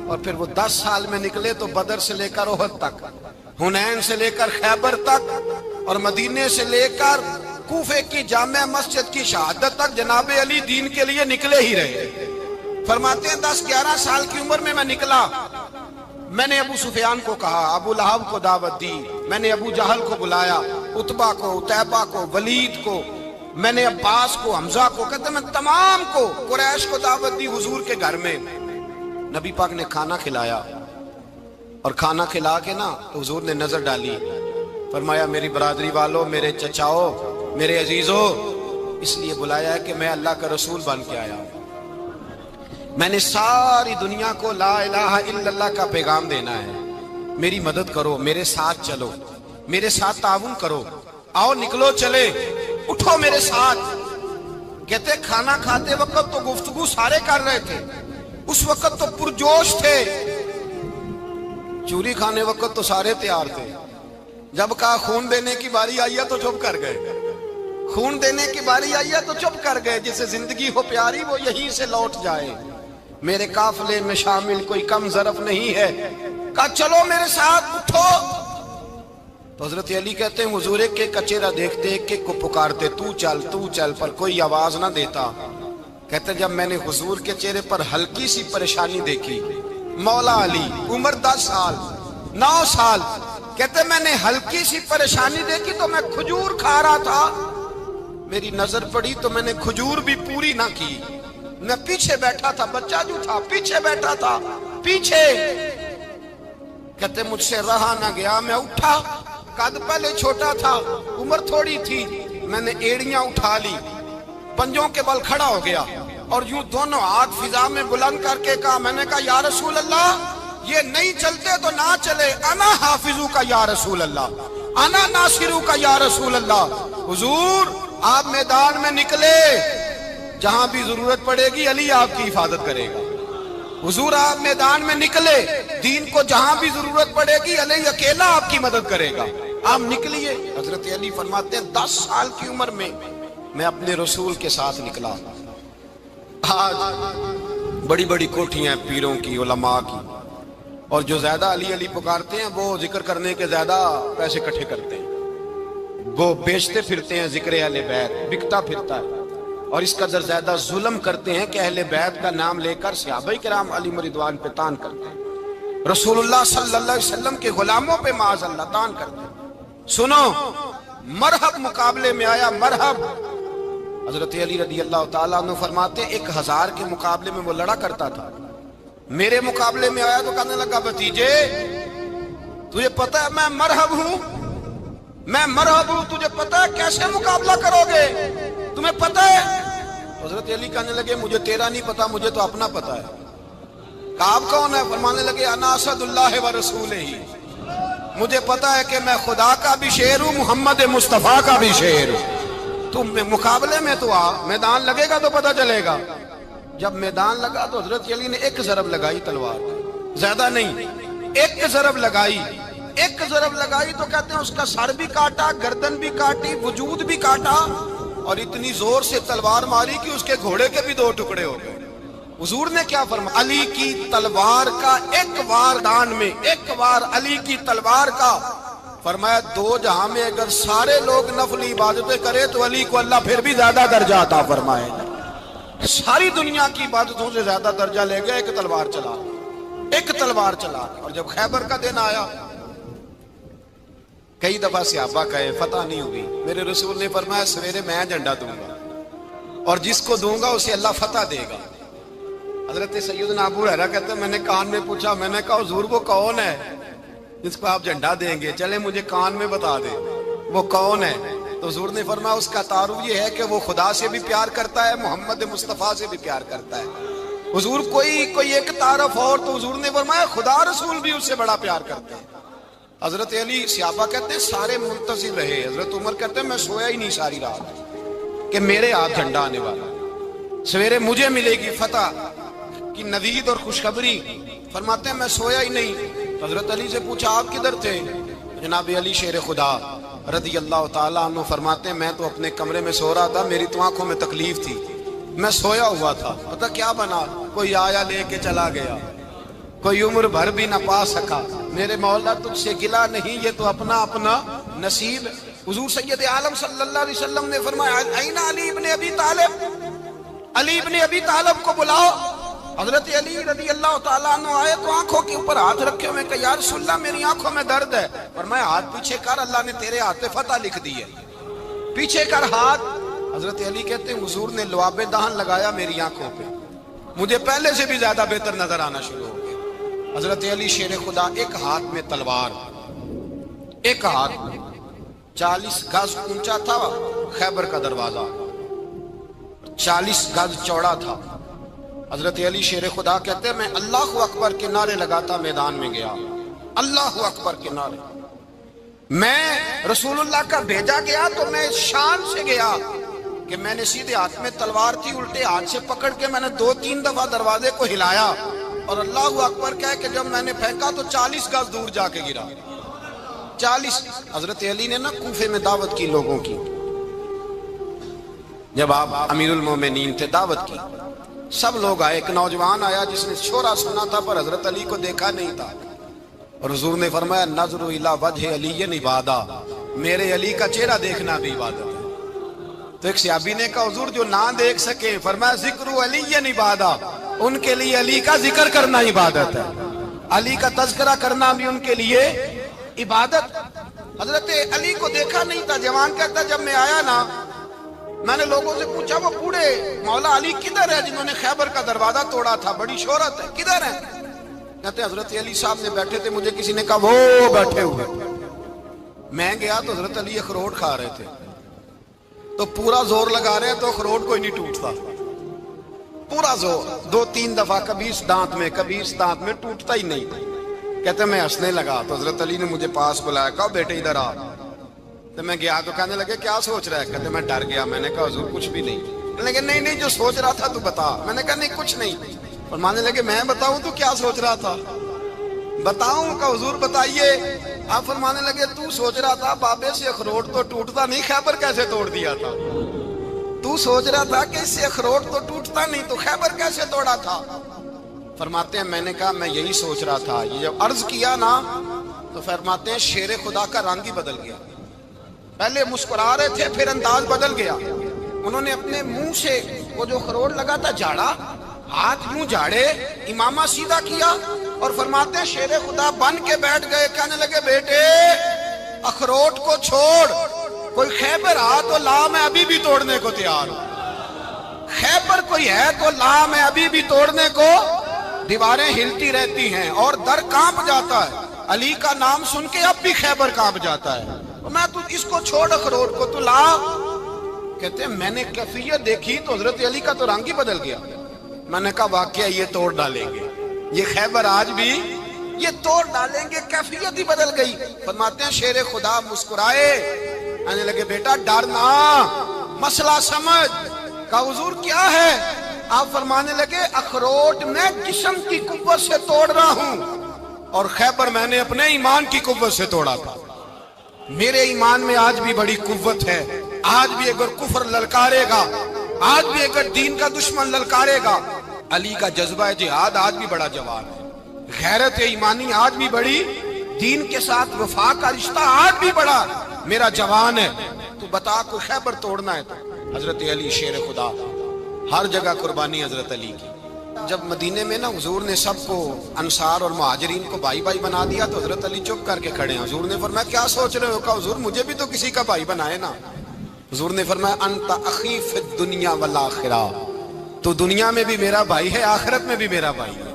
اور پھر وہ 10 سال میں نکلے تو بدر سے لے کر احد تک، حنین سے لے کر خیبر تک، اور مدینے سے لے کر کوفے کی جامع مسجد کی شہادت تک جناب علی دین کے لیے نکلے ہی رہے۔ فرماتے ہیں 10-11 سال کی عمر میں نکلا. میں نے ابو سفیان کو کہا, ابو لہب کو دعوت دی, میں نے ابو جہل کو بلایا, عتبہ کو, عتیبہ کو, ولید کو, میں نے عباس کو, حمزہ کو, کہتے میں تمام کو, قریش کو دعوت دی حضور کے گھر میں. نبی پاک نے کھانا کھلایا, اور کھانا کھلا کے نا تو حضور نے نظر ڈالی, فرمایا میری برادری والوں, میرے چچاؤ, میرے عزیزو, اس لیے بلایا ہے کہ میں اللہ کا رسول بن کے آیا ہوں. میں نے ساری دنیا کو لا الہ الا اللہ کا پیغام دینا ہے. میری مدد کرو, میرے ساتھ چلو, میرے ساتھ تعاون کرو, آؤ نکلو چلے, اٹھو میرے ساتھ. کہتے کھانا کھاتے وقت تو گفتگو سارے کر رہے تھے, اس وقت تو پرجوش تھے. چوری کھانے وقت تو سارے تیار تھے, جب کہا خون دینے کی باری آئی ہے تو چپ کر گئے. خون دینے کی باری آئی ہے تو چپ کر گئے. جسے زندگی ہو پیاری وہ یہیں سے لوٹ جائے. میرے قافلے میں شامل کوئی کم ظرف نہیں ہے. کہا چلو میرے ساتھ, اٹھو. تو حضرت علی کہتے ہیں حضور ایک ایک کا چہرہ دیکھتے, ایک ایک کو پکارتے, تو چل, پر کوئی آواز نہ دیتا. کہتے جب میں نے حضور کے چہرے پر ہلکی سی پریشانی دیکھی, مولا علی عمر 10 سال 9 سال, کہتے میں نے ہلکی سی پریشانی دیکھی تو میں کھجور کھا رہا تھا, میری نظر پڑی تو میں نے کھجور بھی پوری نہ کی. میں پیچھے بیٹھا تھا, بچہ جو تھا پیچھے بیٹھا تھا, پیچھے. کہتے مجھ سے رہا نہ گیا, میں اٹھا. قد پہلے چھوٹا تھا, عمر تھوڑی تھی, میں نے ایڑیاں اٹھا لی, پنجوں کے بل کھڑا ہو گیا, اور یوں دونوں ہاتھ فضا میں بلند کر کے کہا, میں نے کہا یا رسول اللہ یہ نہیں چلتے تو نہ چلے, انا حافظو کا یا رسول اللہ, انا ناصرو کا یا رسول اللہ. حضور آپ میدان میں نکلے, جہاں بھی ضرورت پڑے گی علی آپ کی حفاظت کرے گا. حضور آپ میدان میں نکلے, دین کو جہاں بھی ضرورت پڑے گی علی اکیلا آپ کی مدد کرے گا. آپ نکلیے. حضرت علی فرماتے ہیں 10 سال کی عمر میں اپنے رسول کے ساتھ نکلا. آج بڑی بڑی کوٹھیاں ہیں پیروں کی, علماء کی, اور جو زیادہ علی علی پکارتے ہیں وہ ذکر کرنے کے زیادہ پیسے اکٹھے کرتے ہیں, وہ بیچتے پھرتے ہیں ذکر اہل بیت, بکتا پھرتا ہے, اور اس قدر زیادہ ظلم کرتے ہیں کہ اہل بیت کا نام لے کر صحابہ کرام علی رضوان پہ تان کرتے ہیں, رسول اللہ صلی اللہ علیہ وسلم کے غلاموں پہ معاذ اللہ تان کرتے ہیں. سنو, مرحب مقابلے میں آیا, مرحب. حضرت علی رضی اللہ تعالیٰ عنہ فرماتے 1000 کے مقابلے میں وہ لڑا کرتا تھا, میرے مقابلے میں آیا تو کہنے لگا بھتیجے تجھے پتہ ہے میں مرحب ہوں, میں مرحب ہوں, تجھے پتہ ہے کیسے مقابلہ کرو گے, تمہیں پتہ ہے. حضرت علی کہنے لگے مجھے تیرا نہیں پتا, مجھے تو اپنا پتا ہے. کہا آپ کون ہے؟ فرمانے لگے انا اسد اللہ و رسولہ, مجھے پتا ہے کہ میں خدا کا بھی شیر ہوں, محمد مصطفیٰ کا بھی شیر ہوں. تم مقابلے میں تو آ, میدان لگے گا تو پتہ چلے گا. جب میدان لگا تو حضرت علی نے ایک ضرب لگائی تلوار, زیادہ نہیں, ایک ضرب لگائی. ایک ضرب لگائی تو کہتے ہیں اس کا سر بھی کاٹا, گردن بھی کاٹی, وجود بھی کاٹا, اور اتنی زور سے تلوار ماری کہ اس کے گھوڑے کے بھی 2 ٹکڑے ہو گئے. حضور نے کیا فرمایا؟ علی کی تلوار کا ایک وار دان میں, ایک وار علی کی تلوار کا, فرمایا 2 جہاں میں اگر سارے لوگ نفلی عبادتیں کرے تو علی کو اللہ پھر بھی زیادہ درجہ عطا فرمائے. ساری دنیا کی عبادتوں سے زیادہ درجہ لے گیا ایک تلوار چلا, ایک تلوار چلا. اور جب خیبر کا دن آیا, کئی دفعہ صحابہ کہے فتح نہیں ہوئی, میرے رسول نے فرمایا سویرے میں جھنڈا دوں گا, اور جس کو دوں گا اسے اللہ فتح دے گا. حضرت سیدنا ابو ہریرہ کہتے ہیں میں نے کان میں پوچھا, میں نے کہا حضور وہ کون ہے جس کو آپ جھنڈا دیں گے, چلے مجھے کان میں بتا دیں وہ کون ہے. تو حضور نے فرمایا اس کا تعارف یہ ہے کہ وہ خدا سے بھی پیار کرتا ہے, محمد مصطفیٰ سے بھی پیار کرتا ہے. حضور کوئی ایک تعارف اور, تو حضور نے فرمایا خدا رسول بھی اس سے بڑا پیار کرتے ہیں. حضرت علی صحابہ کہتے ہیں سارے منتظر رہے. حضرت عمر کہتے ہیں میں سویا ہی نہیں ساری رات کہ میرے ہاتھ جھنڈا آنے والا, سویرے مجھے ملے گی فتح کی نوید اور خوشخبری. فرماتے ہیں میں سویا ہی نہیں. حضرت علی سے پوچھا آپ کدھر تھے؟ جناب علی شیر خدا رضی اللہ تعالیٰ عنہ فرماتے ہیں میں تو اپنے کمرے میں سو رہا تھا, میری تو آنکھوں میں تکلیف تھی, میں سویا ہوا تھا. پتہ کیا بنا, کوئی آیا لے کے چلا گیا, کوئی عمر بھر بھی نہ پا سکا. میرے مولا تجھ سے گلا نہیں, یہ تو اپنا اپنا نصیب. حضور سید عالم صلی اللہ علیہ وسلم نے فرمایا این علی ابن ابی طالب, علی ابن ابی طالب کو بلاؤ. حضرت علی رضی اللہ تعالیٰ عنہ آئے تو آنکھوں کے اوپر ہاتھ رکھے ہوئے کہ یا رسول اللہ میری آنکھوں میں درد ہے، اور میں ہاتھ پیچھے کر، اللہ نے تیرے ہاتھ پہ فتح لکھ دی ہے، پیچھے کر ہاتھ۔ حضرت علی کہتے ہیں حضور نے لعاب دہن لگایا میری آنکھوں پہ، مجھے پہلے سے بھی زیادہ بہتر نظر آنا شروع ہو گیا۔ حضرت علی شیر خدا، ایک ہاتھ میں تلوار، ایک ہاتھ 40 گز اونچا تھا خیبر کا دروازہ، 40 گز چوڑا تھا۔ حضرت علی شیر خدا کہتے ہیں میں اللہ اکبر کے نعرے لگاتا میدان میں گیا، اللہ اکبر کے نعرے۔ میں رسول اللہ کا بھیجا گیا تو میں شان سے گیا کہ میں نے سیدھے ہاتھ میں تلوار تھی، الٹے ہاتھ سے پکڑ کے میں نے 2-3 دفعہ دروازے کو ہلایا اور اللہ اکبر کہہ کہ جب میں نے پھینکا تو 40 گز دور جا کے گرا، 40۔ حضرت علی نے نا کوفے میں دعوت کی لوگوں کی، جب آپ امیر المومنین تھے، دعوت کی، سب لوگ آئے۔ ایک نوجوان آیا جس نے شورا سنا تھا پر حضرت علی کو دیکھا نہیں تھا، اور حضور نے فرمایا نظر الی وجہ علی عبادہ، میرے علی کا چہرہ دیکھنا بھی عبادت ہے۔ تو ایک صحابی نے کہا حضور جو نہ دیکھ سکے، فرمایا ذکر علی عبادہ، ان کے لیے علی کا ذکر کرنا عبادت ہے، علی کا تذکرہ کرنا بھی ان کے لیے عبادت۔ حضرت علی کو دیکھا نہیں تھا۔ جوان کہتا جب میں آیا نا، میں نے لوگوں سے پوچھا وہ بوڑھے مولا علی کدھر ہے جنہوں نے خیبر کا دروازہ توڑا تھا، بڑی شہرت ہے، کدھر ہے؟ کہتے حضرت علی صاحب نے بیٹھے تھے، مجھے کسی نے کہا وہ بیٹھے ہوئے۔ میں گیا تو حضرت علی اخروٹ کھا رہے تھے، تو پورا زور لگا رہے تو اخروٹ کوئی نہیں ٹوٹتا، پورا زور 2-3 دفعہ، کبھی اس دانت میں کبھی اس دانت میں، ٹوٹتا ہی نہیں۔ کہتے میں ہنسنے لگا تو حضرت علی نے مجھے پاس بلایا، کہا بیٹے ادھر آ۔ تو میں گیا تو کہنے لگے کیا سوچ رہا ہے؟ کہتے میں ڈر گیا۔ میں نے کہا حضور کچھ بھی نہیں۔ لیکن نہیں جو سوچ رہا تھا تو بتا۔ میں نے کہا نہیں کچھ نہیں۔ فرمانے لگے میں بتاؤں تو کیا سوچ رہا تھا؟ بتاؤں؟ کہ حضور بتائیے۔ آپ فرمانے لگے تو سوچ رہا تھا بابے سے اخروٹ تو ٹوٹتا نہیں، خیبر کیسے توڑ دیا تھا؟ تو سوچ رہا تھا کہ اس سے اخروٹ تو ٹوٹتا نہیں تو خیبر کیسے توڑا تھا؟ فرماتے ہیں میں نے کہا میں یہی سوچ رہا تھا۔ یہ جب عرض کیا نا تو فرماتے ہیں شیر خدا کا رنگ ہی بدل گیا، پہلے مسکرا رہے تھے پھر انداز بدل گیا۔ انہوں نے اپنے منہ سے وہ جو خروٹ لگا تھا جھاڑا، ہاتھ یوں جھاڑے، امامہ سیدھا کیا، اور فرماتے ہیں شیر خدا بن کے بیٹھ گئے۔ کہنے لگے بیٹے اخروٹ کو چھوڑ، کوئی خیبر آ تو لا، میں ابھی بھی توڑنے کو تیار ہوں۔ خیبر کوئی ہے تو لا، میں ابھی بھی توڑنے کو۔ دیواریں ہلتی رہتی ہیں اور در کانپ جاتا ہے، علی کا نام سن کے اب بھی خیبر کانپ جاتا ہے۔ میں تو اس کو چھوڑ اخروٹ کو تو لا۔ کہتے ہیں میں نے کیفیت دیکھی تو حضرت علی کا تو رنگ ہی بدل گیا۔ میں نے کہا واقعہ یہ توڑ ڈالیں گے، یہ خیبر آج بھی یہ توڑ ڈالیں گے، کیفیت ہی بدل گئی۔ فرماتے ہیں شیر خدا مسکرائے، کہنے لگے بیٹا ڈرنا، مسئلہ سمجھ۔ کہا حضور کیا ہے؟ آپ فرمانے لگے اخروٹ میں جسم کی قوت سے توڑ رہا ہوں، اور خیبر میں نے اپنے ایمان کی قوت سے توڑا تھا۔ میرے ایمان میں آج بھی بڑی قوت ہے، آج بھی اگر کفر للکارے گا، آج بھی اگر دین کا دشمن للکارے گا، علی کا جذبہ جہاد آج بھی بڑا جوان ہے، غیرت ایمانی آج بھی بڑی، دین کے ساتھ وفا کا رشتہ آج بھی بڑا میرا جوان ہے۔ تو بتا کوئی خیبر توڑنا ہے تو حضرت علی شیر خدا، ہر جگہ قربانی حضرت علی کی۔ جب مدینے میں نا حضور نے سب کو انصار اور مہاجرین کو بھائی بھائی بنا دیا تو حضرت علی چپ کر کے کھڑے ہیں۔ حضور نے فرمایا کیا سوچ رہے ہو؟ کہا حضور مجھے بھی تو کسی کا بھائی بنائے نا۔ حضور نے فرمایا انت اخی فی الدنیا والآخرہ، تو دنیا میں بھی میرا بھائی ہے، آخرت میں بھی میرا بھائی ہے۔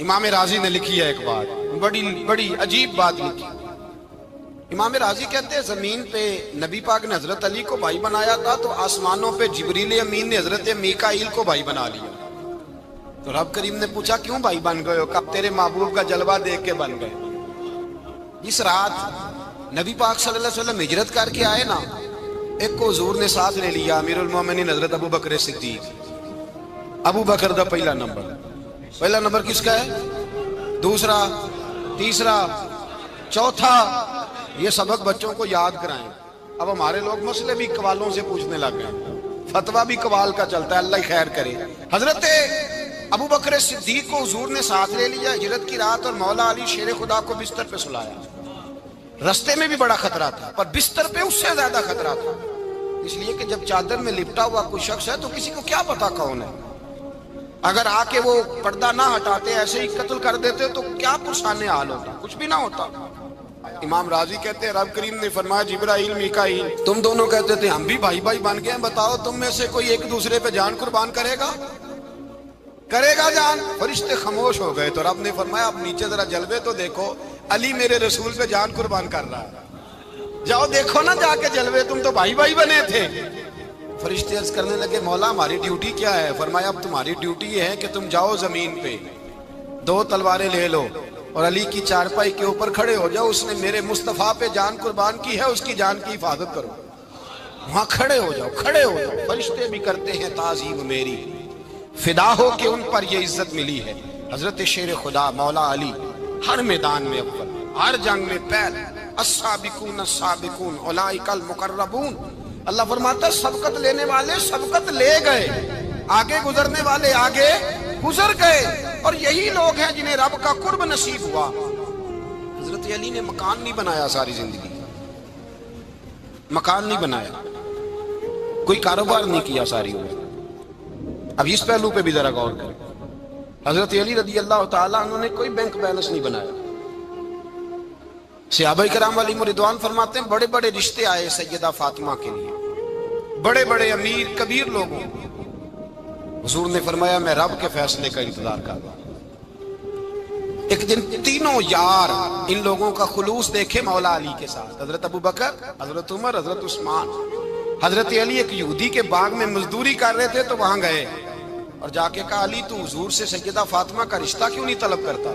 امام راضی نے لکھی ہے ایک بات، بڑی عجیب بات لکھی۔ امام راضی کہتے ہیں زمین پہ نبی پاک نے حضرت علی کو بھائی بنایا تھا تو آسمانوں پہ جبریل امین نے حضرت میکائیل کو بھائی بنا لیا۔ تو رب کریم نے پوچھا کیوں بھائی بن گئے ہو؟ کب تیرے محبوب کا جلوہ دیکھ کے بن گئے۔ جس رات نبی پاک صلی اللہ علیہ وسلم ہجرت کر کے آئے نا، ایک کو حضور نے ساتھ لے لیا، امیر المومنین حضرت ابو بکر صدیق۔ ابو بکر دا پہلا نمبر کس کا ہے؟ دوسرا، تیسرا، چوتھا، یہ سبق بچوں کو یاد کرائیں۔ اب ہمارے لوگ مسئلے بھی قوالوں سے پوچھنے لگ گئے، فتویٰ بھی قوال کا چلتا ہے، اللہ خیر کرے۔ حضرت ابو بکر صدیق کو حضور نے ساتھ لے لیا ہجرت کی رات، اور مولا علی شیر خدا کو بستر پہ سلایا۔ رستے میں بھی بڑا خطرہ تھا پر بستر پہ اس سے زیادہ خطرہ تھا، اس لیے کہ جب چادر میں لپٹا ہوا کوئی شخص ہے تو کسی کو کیا پتا کون ہے۔ اگر آ کے وہ پردہ نہ ہٹاتے ایسے ہی قتل کر دیتے تو کیا پرسان حال ہوتا، کچھ بھی نہ ہوتا۔ امام راضی کہتے ہیں رب کریم نے فرمایا جبرائیل میکائیل تم دونوں کہتے تھے ہم بھی بھائی بھائی بن گئے ہیں، بتاؤ تم میں سے کوئی ایک دوسرے پہ جان قربان کرے گا جان؟ فرشتے خاموش ہو گئے تو رب نے فرمایا اب نیچے ذرا جلوے تو دیکھو، علی میرے رسول پہ جان قربان کر رہا ہے، جاؤ دیکھو نا جا کے جلوے، تم تو بھائی بھائی بنے تھے۔ فرشتے عرض کرنے لگے مولا ہماری ڈیوٹی کیا ہے؟ فرمایا اب تمہاری ڈیوٹی یہ ہے کہ تم جاؤ زمین پہ 2 تلواریں لے لو اور علی کی چارپائی کے اوپر کھڑے ہو جاؤ، اس نے میرے مصطفیٰ پہ جان قربان کی ہے، اس کی جان کی حفاظت کرو۔ وہاں کھڑے ہو جاؤ۔ فرشتے بھی کرتے ہیں تعظیم میری، فدا ہو کہ ان پر یہ عزت ملی ہے۔ حضرت شیر خدا مولا علی ہر میدان میں اول، ہر جنگ میں پہل، السابقون السابقون اولئک المقربون۔ اللہ فرماتا ہے سبقت لینے والے سبقت لے گئے، آگے گزرنے والے آگے گزر گئے، اور یہی لوگ ہیں جنہیں رب کا قرب نصیب ہوا۔ حضرت علی نے مکان نہیں بنایا، ساری زندگی مکان نہیں بنایا، کوئی کاروبار نہیں کیا ساری عمر۔ اب اس پہلو پہ بھی ذرا غور کریں، حضرت علی رضی اللہ تعالیٰ عنہ نے کوئی بینک بیلنس نہیں بنایا۔ صحابہ کرام علیہم رضوان فرماتے ہیں بڑے بڑے رشتے آئے سیدہ فاطمہ کے لیے، بڑے بڑے امیر کبیر لوگوں، حضور نے فرمایا میں رب کے فیصلے کا انتظار کر رہا ہوں۔ ایک دن تینوں یار ان لوگوں کا خلوص دیکھے مولا علی کے ساتھ، حضرت ابو بکر، حضرت عمر، حضرت عثمان۔ حضرت علی ایک یہودی کے باغ میں مزدوری کر رہے تھے تو وہاں گئے اور جا کے کہا علی تو حضور سے سیدہ فاطمہ کا رشتہ کیوں نہیں طلب کرتا؟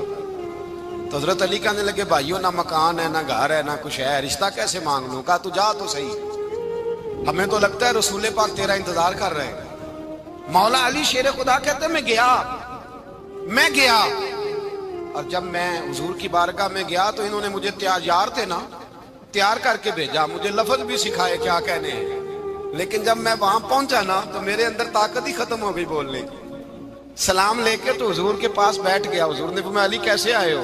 تو حضرت علی کہنے لگے بھائیو نہ مکان ہے نہ گھر ہے نہ کچھ ہے، رشتہ کیسے مانگ لوں؟ کہا تو جا تو صحیح، ہمیں تو لگتا ہے رسول پاک تیرا انتظار کر رہے ہیں۔ مولا علی شیر خدا کہتے ہیں میں گیا اور جب میں حضور کی بارگاہ میں گیا تو انہوں نے مجھے یار تھے نا تیار کر کے بھیجا، مجھے لفظ بھی سکھائے کیا کہنے ہیں، لیکن جب میں وہاں پہنچا نا تو میرے اندر طاقت ہی ختم ہو گئی بولنے کی۔ سلام لے کے تو حضور کے پاس بیٹھ گیا، حضور نے فرمایا علی کیسے آئے ہو؟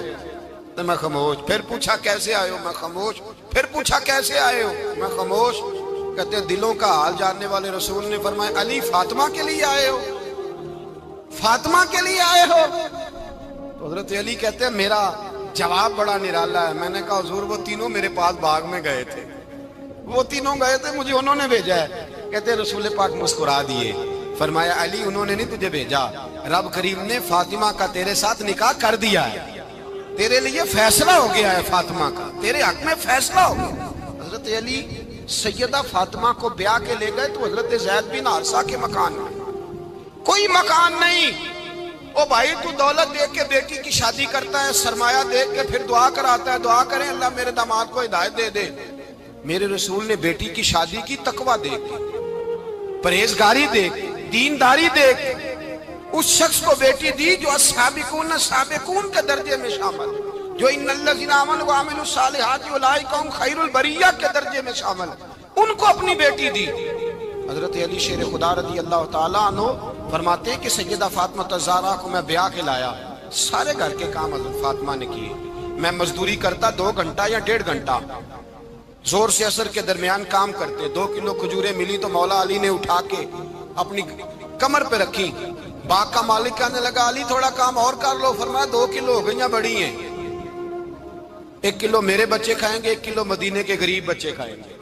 تو میں خاموش، پھر پوچھا کیسے آئے ہو؟ میں خاموش، پھر پوچھا کیسے آئے ہو؟ میں خاموش۔ کہتے ہیں دلوں کا حال جاننے والے رسول نے فرمایا علی فاطمہ کے لیے آئے ہو؟ فاطمہ کے لیے آئے ہو؟ تو حضرت علی کہتے ہیں میرا جواب بڑا نرالا ہے۔ میں نے کہا حضور وہ تینوں میرے پاس باغ میں گئے تھے، وہ تینوں گئے تھے، مجھے انہوں نے بھیجا ہے۔ کہتے ہیں رسول پاک مسکرا دیے، فرمایا علی انہوں نے نہیں تجھے بھیجا، رب کریم نے فاطمہ کا تیرے ساتھ نکاح کر دیا ہے، تیرے لیے فیصلہ ہو گیا ہے، فاطمہ کا تیرے حق میں فیصلہ ہو گیا۔ حضرت علی سیدہ فاطمہ کو بیاہ کے لے گئے تو حضرت زید بن حارثہ کے مکان میں کوئی مکان نہیں۔ او بھائی تو دولت دیکھ کے بیٹی کی شادی کرتا ہے، سرمایہ دیکھ کے پھر دعا کراتا ہے، دعا کریں اللہ میرے داماد کو ہدایت دے دے۔ میرے رسول نے بیٹی کی شادی کی تقوی دیکھ، پرہیزگاری دیکھ، دینداری دیکھ، اس شخص کو بیٹی دی جو السابقون السابقون کے درجے میں شامل، جو ان الذین آمنوا وعملوا الصالحات اولئک هم خیر البریہ کے درجے میں شامل، ان کو اپنی بیٹی دی۔ حضرت علی شیر خدا رضی اللہ تعالیٰ عنہ فرماتے ہیں کہ سیدہ فاطمہ الزہرا کو میں بیاہ کے لایا، سارے گھر کے کام حضرت فاطمہ نے کیے، میں مزدوری کرتا 2 گھنٹہ یا 1.5 گھنٹہ، زور سے اثر کے درمیان کام کرتے، 2 کلو کھجوریں ملی تو مولا علی نے اٹھا کے اپنی کمر پہ رکھی۔ باغ کا مالک کہنے لگا علی تھوڑا کام اور کر لو، فرمایا 2 کلو ہو گئیاں بڑی ہیں، 1 کلو میرے بچے کھائیں گے، 1 کلو مدینے کے غریب بچے کھائیں گے۔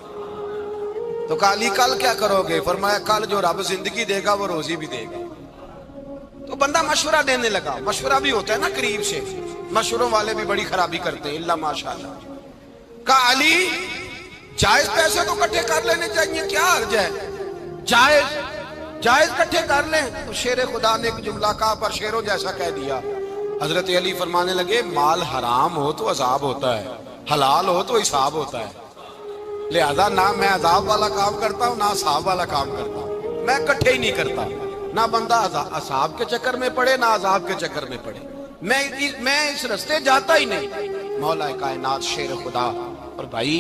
تو کہا علی کل کیا کرو گے؟ فرمایا کل جو رب زندگی دے گا وہ روزی بھی دے گا۔ تو بندہ مشورہ دینے لگا، مشورہ بھی ہوتا ہے نا قریب سے، مشوروں والے بھی بڑی خرابی کرتے ہیں، اللہ ماشاءاللہ۔ کہا علی جائز پیسے تو کٹھے کر لینے چاہیے، کیا حرج ہے، جائز کٹھے کر لیں۔ تو شیر خدا نے ایک جملہ کہا پر شیروں جیسا کہہ دیا۔ حضرت علی فرمانے لگے مال حرام ہو تو عذاب ہوتا ہے، حلال ہو تو حساب ہوتا ہے، لہذا نہ میں عذاب والا کام کرتا ہوں نہ حساب والا کام کرتا ہوں، میں کٹھے ہی نہیں کرتا، نہ بندہ عذاب کے چکر میں پڑے نہ عذاب کے چکر میں پڑے، میں اس رستے جاتا ہی نہیں۔ مولا کائنات شیر خدا۔ اور بھائی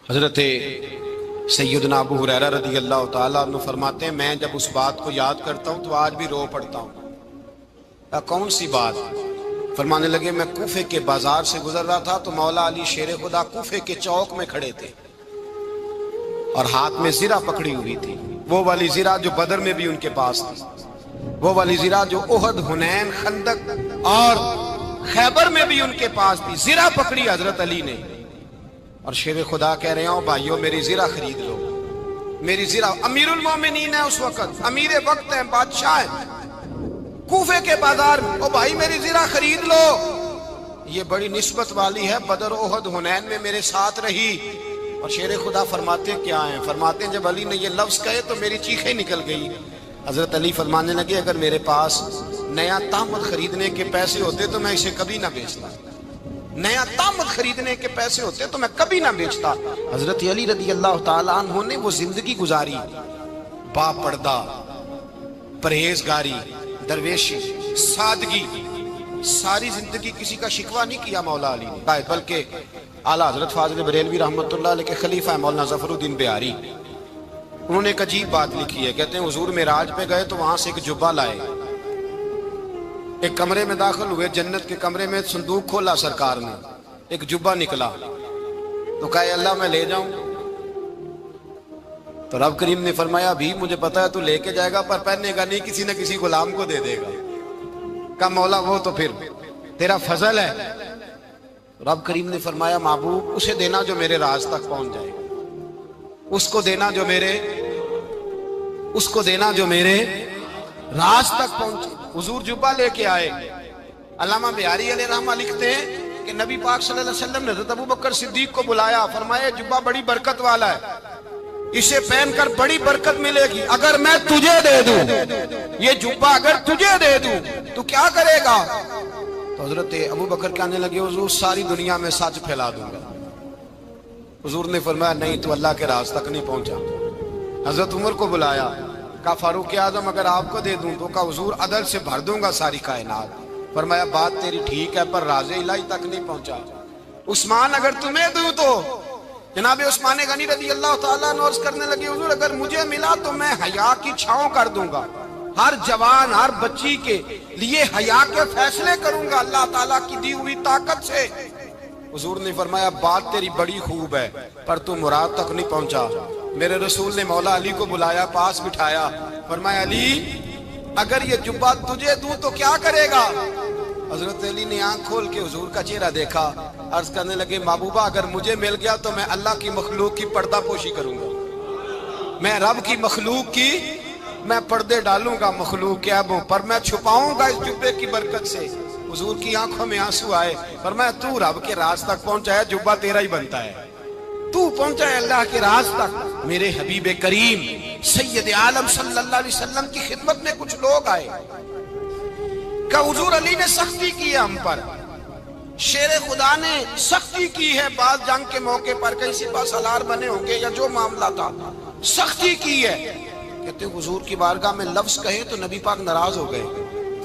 حضرت سیدنا ابو ہریرہ رضی اللہ تعالیٰ عنہ فرماتے ہیں میں جب اس بات کو یاد کرتا ہوں تو آج بھی رو پڑتا ہوں۔ کون سی بات؟ فرمانے لگے میں کوفے کے بازار سے گزر رہا تھا تو مولا علی شیر خدا کوفے کے چوک میں کھڑے تھے اور ہاتھ میں زرہ پکڑی ہوئی تھی، وہ والی زرہ جو بدر میں بھی ان کے پاس تھی، وہ والی زرہ جو احد، حنین، خندق اور خیبر میں بھی ان کے پاس تھی، زرہ پکڑی حضرت علی نے اور شیر خدا کہہ رہے ہیں بھائیو میری زرہ خرید لو، میری زرہ۔ امیر المومنین ہے اس وقت، امیر وقت ہیں، بادشاہ ہیں کوفے کے بازار میں، او بھائی میری زرہ خرید لو، یہ بڑی نسبت والی ہے، بدر، احد، حنین میں میرے ساتھ رہی۔ اور شیر خدا فرماتے کیا ہیں؟ فرماتے ہیں جب علی نے یہ لفظ کہے تو میری چیخیں نکل گئی۔ حضرت علی فرمانے لگے اگر میرے پاس نیا تامت خریدنے کے پیسے ہوتے تو میں اسے کبھی نہ بیچتا، نیا تامت خریدنے کے پیسے ہوتے تو میں کبھی نہ بیچتا۔ حضرت علی رضی اللہ تعالیٰ عنہ نے وہ زندگی گزاری، با پردہ، پرہیزگاری، درویشی، سادگی، ساری زندگی کسی کا شکوہ نہیں کیا مولا علی نے، بلکہ اعلیٰ حضرت فاضل بریلوی رحمۃ اللہ علیہ کے خلیفہ مولانا ظفر الدین بہاری، انہوں نے ایک عجیب بات لکھی ہے، کہتے ہیں حضور معراج پہ گئے تو وہاں سے ایک جبہ لائے، ایک کمرے میں داخل ہوئے، جنت کے کمرے میں صندوق کھولا سرکار نے، ایک جبہ نکلا تو کہا اللہ میں لے جاؤں؟ تو رب کریم نے فرمایا بھی مجھے پتا ہے تو لے کے جائے گا پر پہننے گا نہیں، کسی نہ کسی غلام کو دے دے گا۔ کہا مولا وہ تو پھر تیرا فضل ہے۔ رب کریم نے فرمایا محبوب اسے دینا جو میرے راز تک پہنچ جائے، اس کو دینا جو میرے راز تک پہنچے۔ حضور جبہ لے کے آئے۔ علامہ بہاری علیہ رحمہ لکھتے ہیں کہ نبی پاک صلی اللہ علیہ وسلم نے حضرت ابوبکر صدیق کو بلایا، فرمایا جبہ بڑی برکت والا ہے، اسے پہن کر بڑی برکت ملے گی، اگر میں تجھے دے دوں یہ جبہ، اگر تجھے دے دوں تو کیا کرے گا؟ تو حضرت ابوبکر کہنے لگے حضور ساری دنیا میں سچ پھیلا دوں گا۔ حضور نے فرمایا نہیں تو اللہ کے راز تک نہیں پہنچا۔ حضرت عمر کو بلایا، کہا فاروق اعظم اگر آپ کو دے دوں تو کہا حضور عدل سے بھر دوں گا ساری کائنات۔ فرمایا بات تیری ٹھیک ہے پر راز الہی تک نہیں پہنچا۔ عثمان اگر تمہیں دوں تو جناب عثمان غنی رضی اللہ تعالیٰ عنہ عرض کرنے لگے حضور اگر مجھے ملا تو میں حیا کی چھاؤں کر دوں گا، ہر جوان ہر بچی کے لیے حیا کے فیصلے کروں گا اللہ تعالیٰ کی دی ہوئی طاقت سے۔ حضور نے فرمایا بات تیری بڑی خوب ہے پر تو مراد تک نہیں پہنچا۔ میرے رسول نے مولا علی کو بلایا، پاس بٹھایا، فرمایا علی اگر یہ جبہ تجھے دوں تو کیا کرے گا؟ حضرت علی نے آنکھ کھول کے حضور کا چہرہ دیکھا، عرض کرنے لگے محبوبہ اگر مجھے مل گیا تو میں اللہ کی مخلوق کی پردہ پوشی کروں گا، میں رب کی مخلوق کی میں پردے ڈالوں گا مخلوق کے عیبوں پر، میں چھپاؤں گا اس جبے کی برکت سے۔ حضور کی آنکھوں میں آنسو آئے، فرمایا تو رب کے راز تک پہنچا ہے، جبہ تیرا ہی بنتا ہے، تو پہنچا ہے اللہ کے راز تک۔ میرے حبیب کریم سید عالم صلی اللہ علیہ وسلم کی خدمت میں کچھ لوگ آئے کہ حضور علی نے سختی کی ہے ہم پر، شیر خدا نے سختی کی ہے، بعض جنگ کے موقع پر کہیں سپاہ سالار بنے ہوں گے یا جو معاملہ تھا سختی کی ہے۔ کہتے ہیں حضور کی بارگاہ میں لفظ کہے تو نبی پاک ناراض ہو گئے۔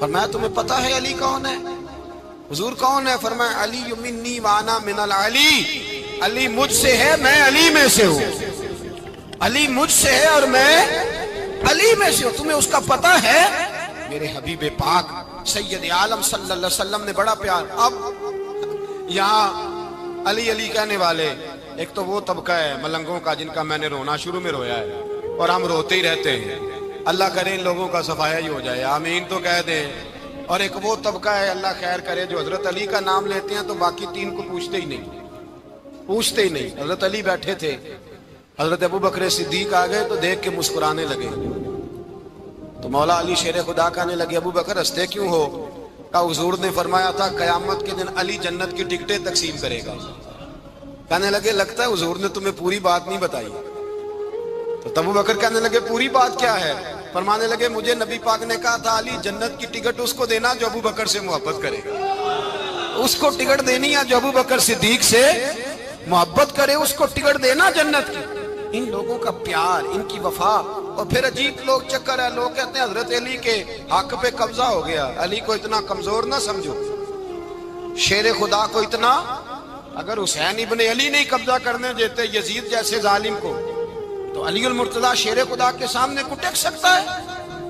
فرمایا تمہیں پتہ ہے علی کون ہے؟ حضور کون ہے؟ فرمایا علی منی وانا من العلی، علی مجھ سے ہے میں علی میں سے ہوں، علی مجھ سے ہے اور میں علی میں سے ہوں، تمہیں اس کا پتہ ہے؟ میرے حبیب پاک سید عالم صلی اللہ علیہ وسلم نے بڑا پیار۔ اب یہاں علی علی کہنے والے ایک تو وہ طبقہ ہے ملنگوں کا جن کا میں نے رونا شروع میں رویا ہے اور ہم روتے ہی رہتے ہیں، اللہ کرے ان لوگوں کا صفایا ہی ہو جائے، آمین تو کہہ دیں۔ اور ایک وہ طبقہ ہے اللہ خیر کرے جو حضرت علی کا نام لیتے ہیں تو باقی تین کو پوچھتے ہی نہیں۔ حضرت علی بیٹھے تھے، حضرت ابوبکر صدیق آ گئے تو دیکھ کے مسکرانے لگے، تو مولا علی شیر خدا کہنے لگے ابوبکر ہنستے کیوں ہو؟ کہا حضور نے فرمایا تھا قیامت کے دن علی جنت کی ٹکٹیں تقسیم کرے گا۔ کہنے لگے لگتا ہے حضور نے تمہیں پوری بات نہیں بتائی۔ تو ابوبکر کہنے لگے پوری بات کیا ہے؟ فرمانے لگے مجھے نبی پاک نے کہا تھا علی جنت کی ٹکٹ اس کو دینا جو ابوبکر سے محبت کرے گا، اس کو ٹکٹ دینی ہے جو ابوبکر صدیق سے محبت کرے، اس کو ٹکٹ دینا جنت کی۔ ان لوگوں کا پیار، ان کی وفا۔ اور پھر عجیب لوگ چکر ہے، لوگ کہتے ہیں حضرت علی کے حق پہ قبضہ ہو گیا، علی کو اتنا کمزور نہ سمجھو، شیر خدا کو اتنا، اگر حسین ابن علی نہیں قبضہ کرنے دیتے یزید جیسے ظالم کو تو علی المرتضیٰ شیر خدا کے سامنے کو ٹک سکتا ہے؟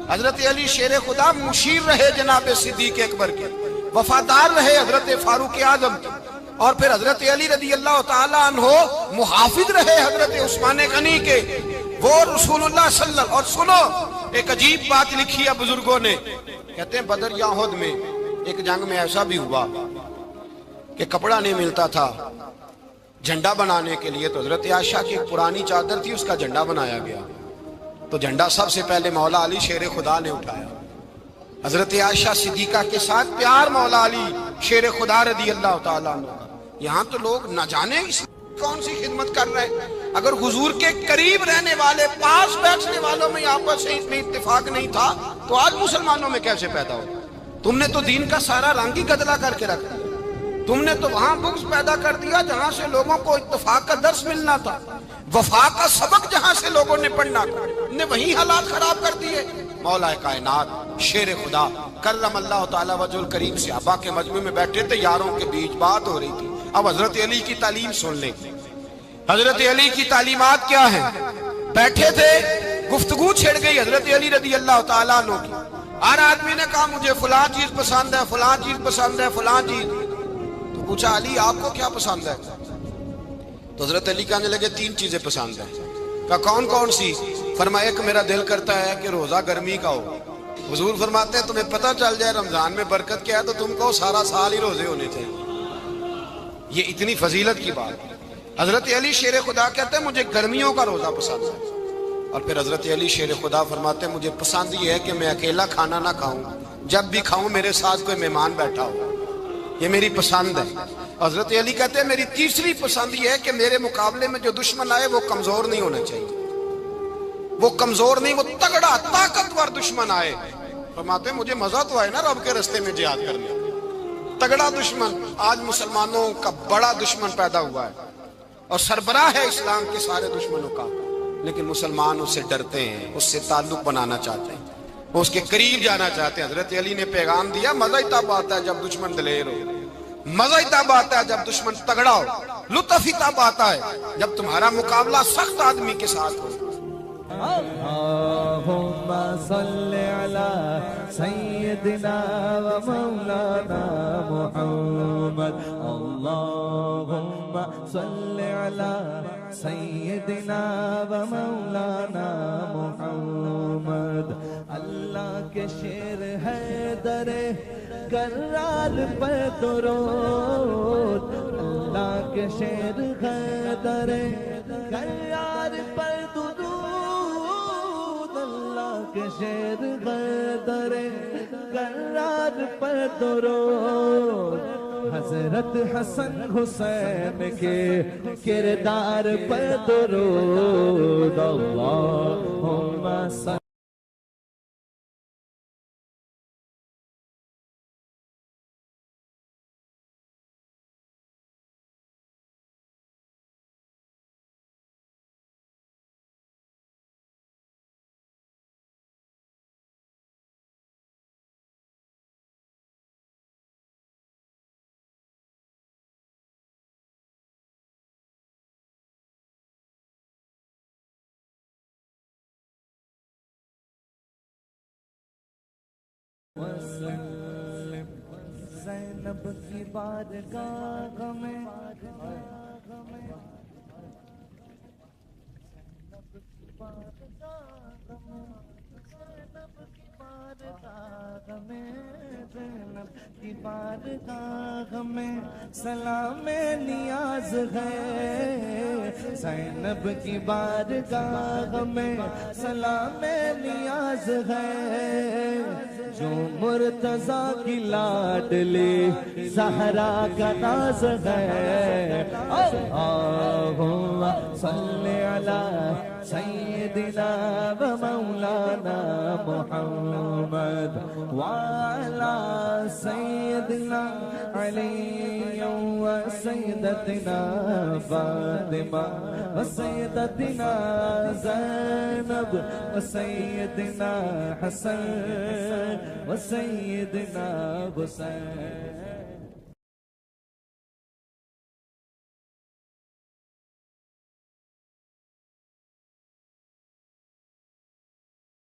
حضرت علی شیر خدا مشیر رہے جناب صدیق اکبر کے، وفادار رہے حضرت فاروق اعظم کے، اور پھر حضرت علی رضی اللہ تعالیٰ عنہ محافظ رہے حضرت عثمان غنی کے، وہ رسول اللہ صلی اللہ علیہ وسلم. اور سنو ایک عجیب بات لکھی ہے بزرگوں نے، کہتے ہیں بدر یا احد میں ایک جنگ میں ایسا بھی ہوا کہ کپڑا نہیں ملتا تھا جھنڈا بنانے کے لیے، تو حضرت عائشہ کی ایک پرانی چادر تھی، اس کا جھنڈا بنایا گیا. تو جھنڈا سب سے پہلے مولا علی شیر خدا نے اٹھایا. حضرت عائشہ صدیقہ کے ساتھ پیار مولا علی شیر خدا رضی اللہ تعالیٰ عنہ. یہاں تو لوگ نہ جانے کون سی خدمت کر رہے ہیں. اگر حضور کے قریب رہنے والے پاس بیٹھنے والوں میں آپس میں اتفاق نہیں تھا تو آج مسلمانوں میں کیسے پیدا ہو؟ تم نے تو دین کا سارا رنگ ہی گدلا کر کے رکھ دیا. تم نے تو وہاں بغض پیدا کر دیا جہاں سے لوگوں کو اتفاق کا درس ملنا تھا، وفا کا سبق جہاں سے لوگوں نے پڑھنا تھا، نے وہی حالات خراب کر دیے. مولا کائنات شیر خدا کرم اللہ تعالیٰ وجہ الکریم صحابہ کے مجمع میں بیٹھے تھے، یاروں کے بیچ بات ہو رہی تھی. اب حضرت علی کی تعلیم سن لیں. حضرت علی کی تعلیمات کیا ہیں؟ بیٹھے تھے، گفتگو چھڑ گئی حضرت علی رضی اللہ تعالیٰ عنہ کی. ہر آدمی نے کہا مجھے فلاں چیز پسند ہے، فلاں چیز پسند ہے، فلاں چیز. تو پوچھا علی آپ کو کیا پسند ہے؟ تو حضرت علی کہنے لگے 3 چیزیں پسند ہیں. کہا کون کون سی؟ فرمایا ایک میرا دل کرتا ہے کہ روزہ گرمی کا ہو. حضور فرماتے ہیں تمہیں پتہ چل جائے رمضان میں برکت کیا ہے تو تم کو سارا سال ہی روزے ہونے چاہیے. یہ اتنی فضیلت کی بات. حضرت علی شیر خدا کہتے ہیں مجھے گرمیوں کا روزہ پسند ہے. اور پھر حضرت علی شیر خدا فرماتے ہیں مجھے پسند یہ ہے کہ میں اکیلا کھانا نہ کھاؤں، جب بھی کھاؤں میرے ساتھ کوئی مہمان بیٹھا ہو. یہ میری پسند ہے. حضرت علی کہتے ہیں میری تیسری پسند یہ ہے کہ میرے مقابلے میں جو دشمن آئے وہ کمزور نہیں ہونا چاہیے. وہ کمزور نہیں، وہ تگڑا طاقتور دشمن آئے. فرماتے ہیں مجھے مزہ تو آئے نا رب کے رستے میں جہاد کرنے. تگڑا دشمن. آج مسلمانوں کا بڑا دشمن پیدا ہوا ہے اور سربراہ ہے اسلام کے سارے دشمنوں کا، لیکن مسلمان اس سے ڈرتے ہیں، اس سے تعلق بنانا چاہتے ہیں، وہ اس کے قریب جانا چاہتے ہیں. حضرت علی نے پیغام دیا مزہ ہی تب آتا ہے جب دشمن دلیر ہو، مزہ ہی تب آتا ہے جب دشمن تگڑا ہو، لطف ہی تب آتا ہے جب تمہارا مقابلہ سخت آدمی کے ساتھ ہو. اللهم صل على سيدنا ومولانا محمد. اللهم صل على سيدنا ومولانا محمد. اللہ کے شیر ہے در کرار پر درود. اللہ کے شیر ہے در کرار پر درود. کہ شیر غدر قرار پر درود. حضرت حسن حسین کے کردار پر درود. اللہم صل وسلم. زینب کی بارگاہ میں زینب کی بارگاہ میں سلام نیاز ہے. زینب کی بارگاہ میں سلام نیاز ہے. جو مرتضیٰ کی لاڈلی زہرا کا ناز ہے. اللہم صل علی سیدنا و مولانا محمد وعلی سیدنا علی و سیدتنا فاطمہ و سیدتنا زینب و سیدنا حسن و سیدنا حسین.